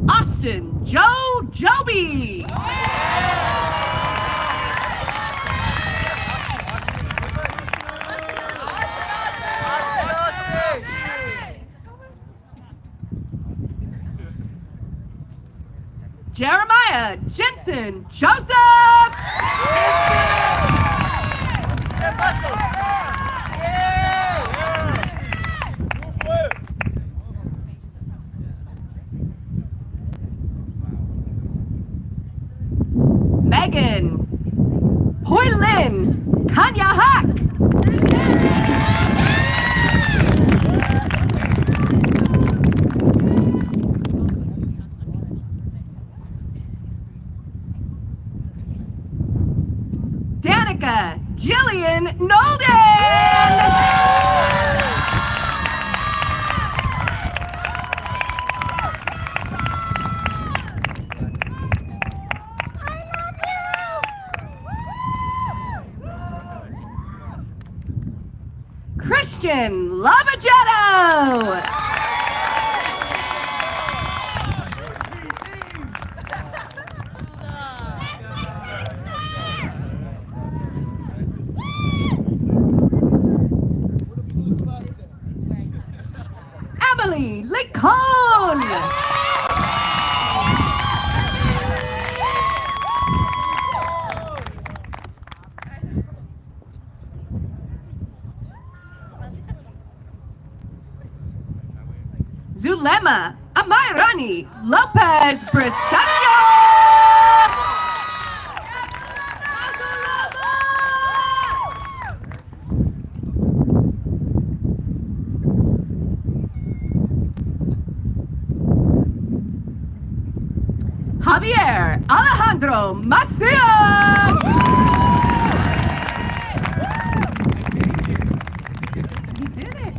Austin Joe Joby. Jeremiah Jensen Joseph. Megan Hoylin Kanya Hak. Danica Jillian Nolden. Christian Lavagetto. Emily Lincoln. Zulema Amairani Lopez Briseño. Javier Alejandro Macias. He did it.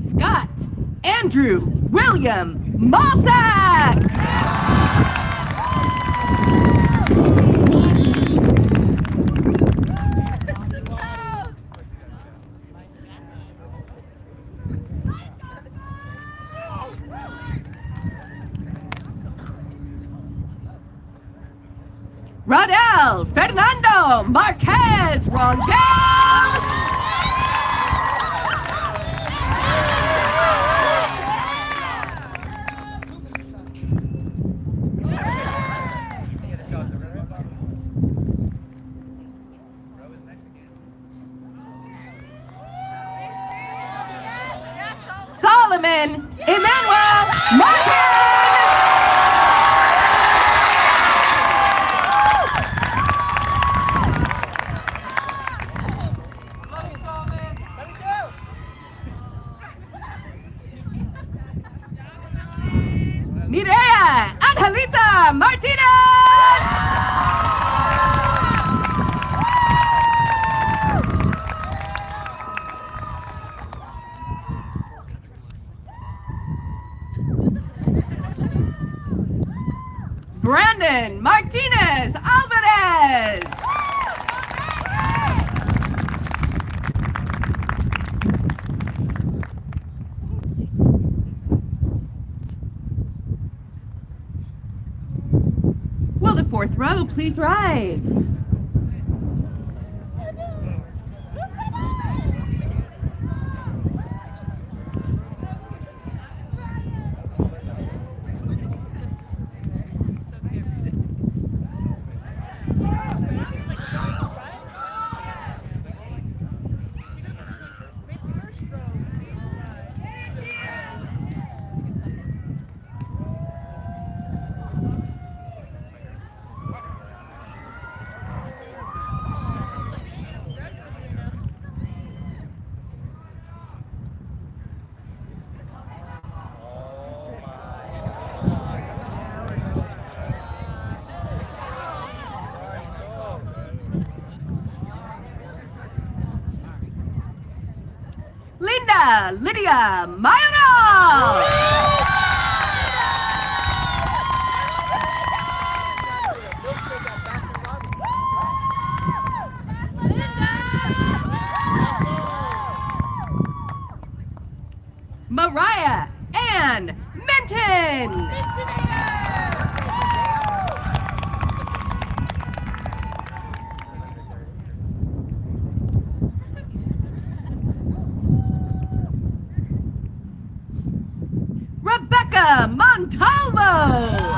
Scott Andrew William Malsack. Rodel Fernando Marquez Rondell. Emmanuel Martin. Mireya Angelita Martinez. Brandon Martinez Alvarez. Will the fourth row please rise? Linda Lydia Mayano. Mariah Ann Minton. Rebecca Montalvo.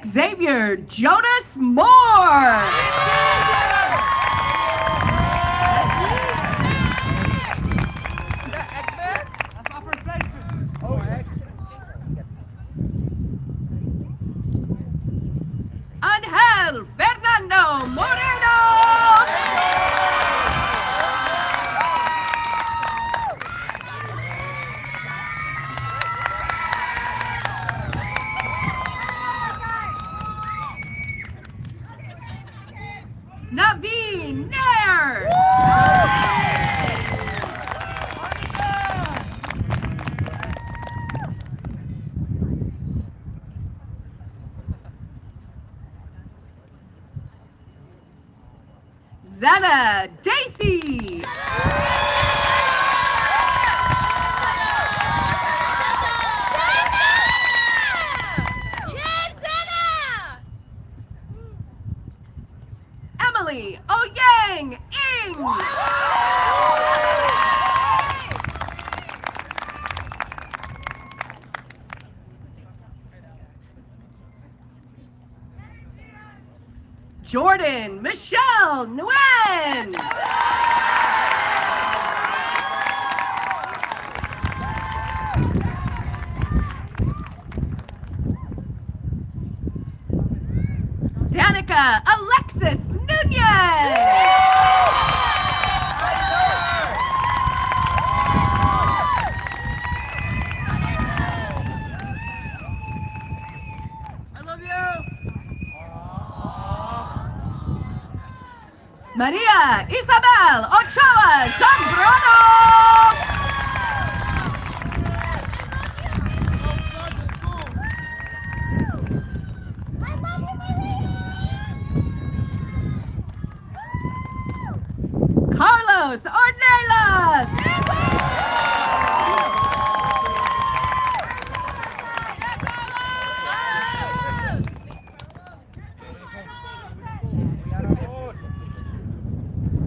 Xavier Jonas Moore. Angel Fernando Moreno. Naveen Nair. Zana Dathy. Emily Oyang Ing. Jordan Michelle Nguyen. Danica Alexis Nunez. Maria Isabel Ochoa Zambrano. Carlos Ornelas.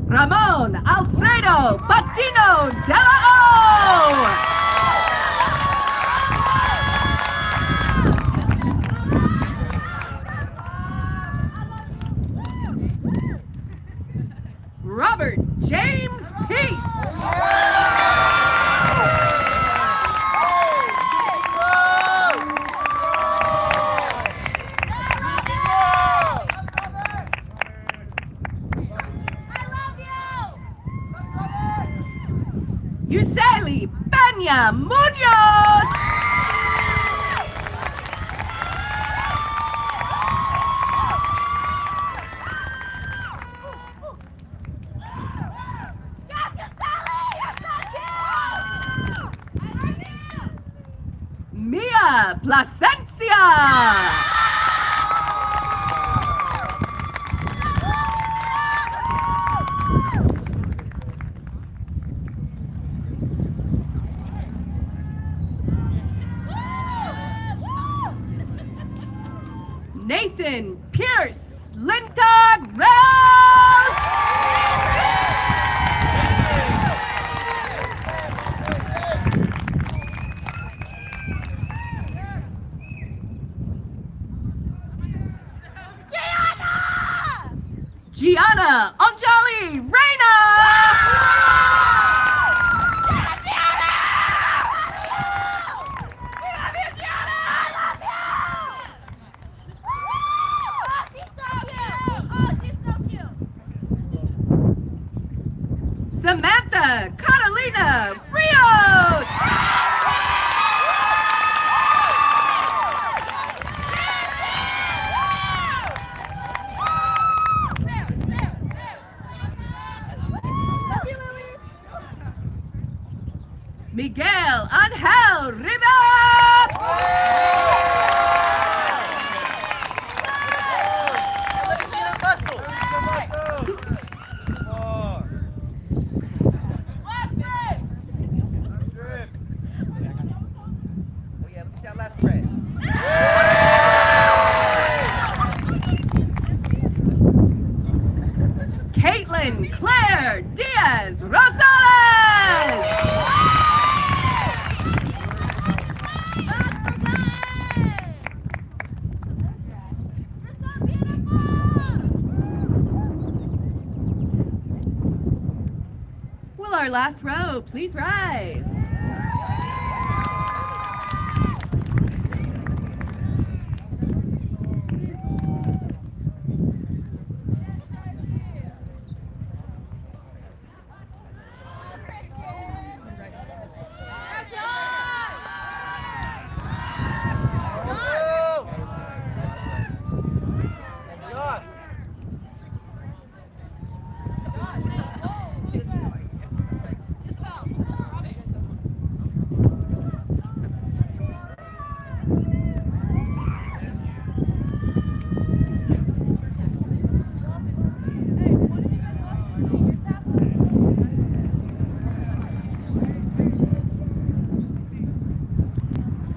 Ramon Alfredo Patino de la O. Tanya Munoz. Mia Plasencia. Nathan Pierce Lintag Rell. Gianna Anjali Reyna. Samantha Catalina Rios. Miguel Angel Rivera. Caitlin Claire Diaz Rosales. Will our last row please rise?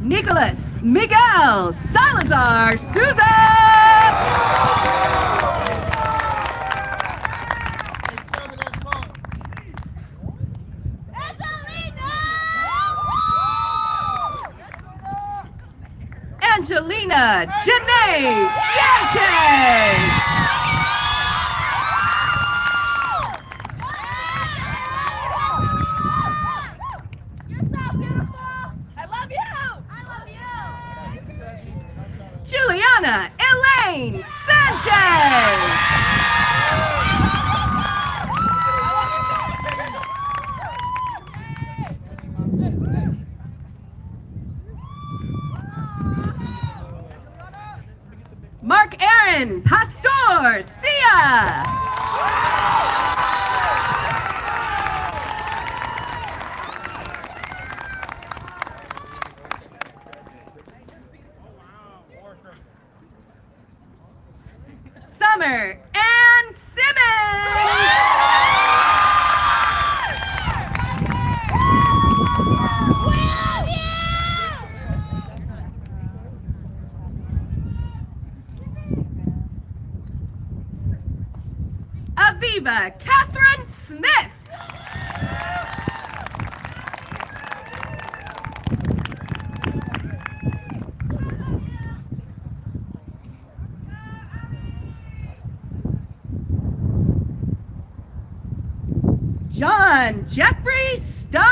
Nicholas Miguel Salazar Souza. Angelina Janae Sanchez. Juliana Elaine Sanchez. Mark Aaron Pastor Sia. Summer Ann Simmons. Aviva Catherine Smith. John Jeffrey Stone.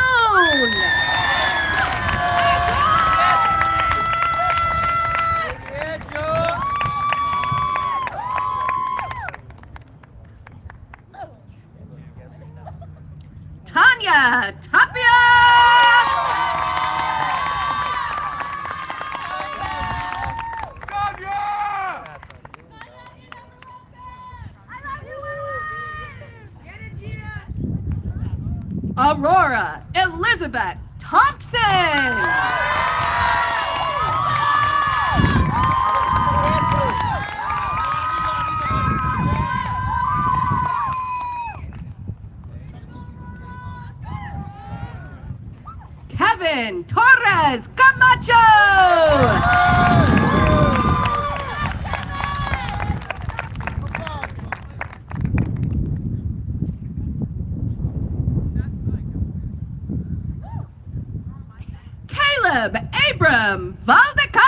Tanya Tapia. Aurora Elizabeth Thompson. Kevin Torres Camacho. Caleb Abram Valdecañas.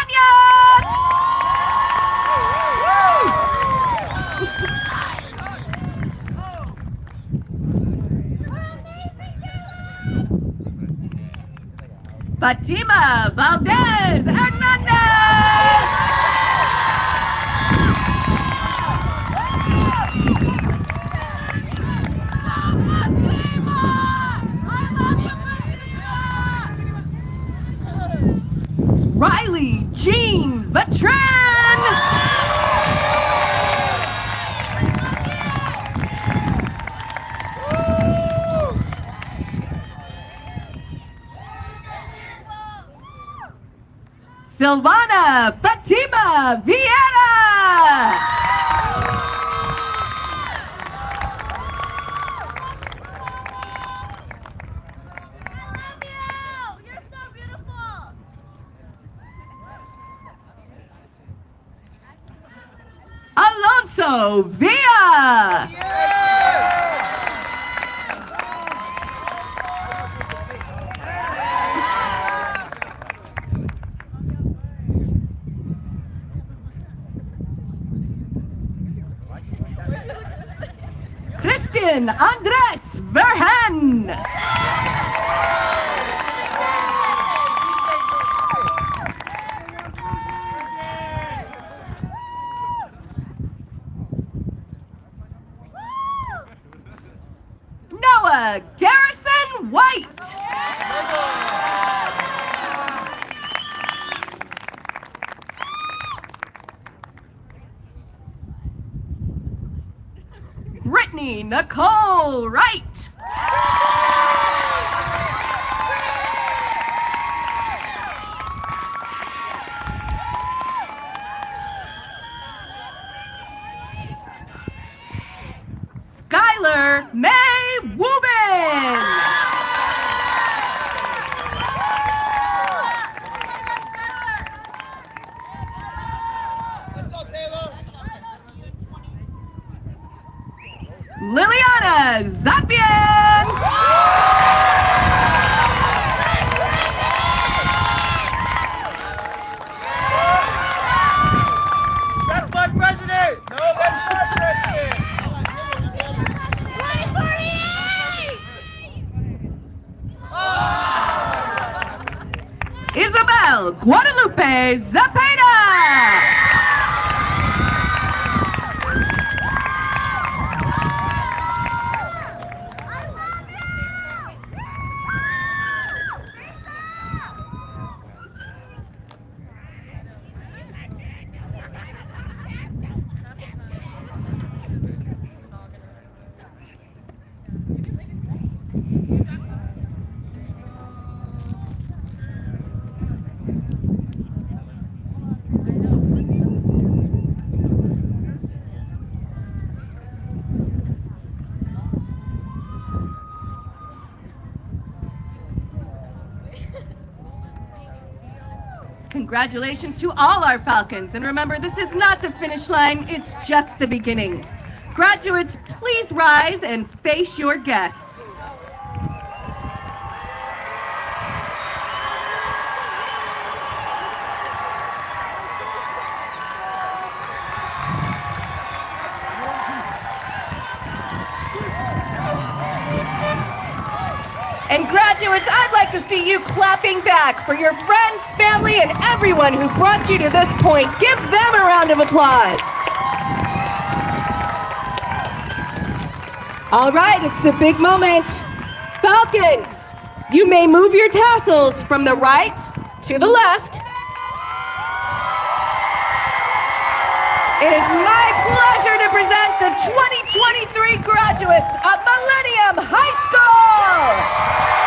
Fatima Valdez Hernandez. Riley Jean Bertrand. Silvana Fatima Vieira. You're so beautiful. Alonso Villa. Christian Andres Verhen. Noah Garrison White. Brittany Nicole Wright. Skylar May Wubin. Let's go, Taylor. Liliana Zapian. That's my president. No, that's my president. 2048! Isabel Guadalupe Zapata. Congratulations to all our Falcons. And remember, this is not the finish line, it's just the beginning. Graduates, please rise and face your guests. And graduates, I'd like to see you clapping back for your friends, family, and everyone who brought you to this point. Give them a round of applause. All right, it's the big moment. Falcons, you may move your tassels from the right to the left. It is my pleasure to present the the 2023 graduates of Millennium High School.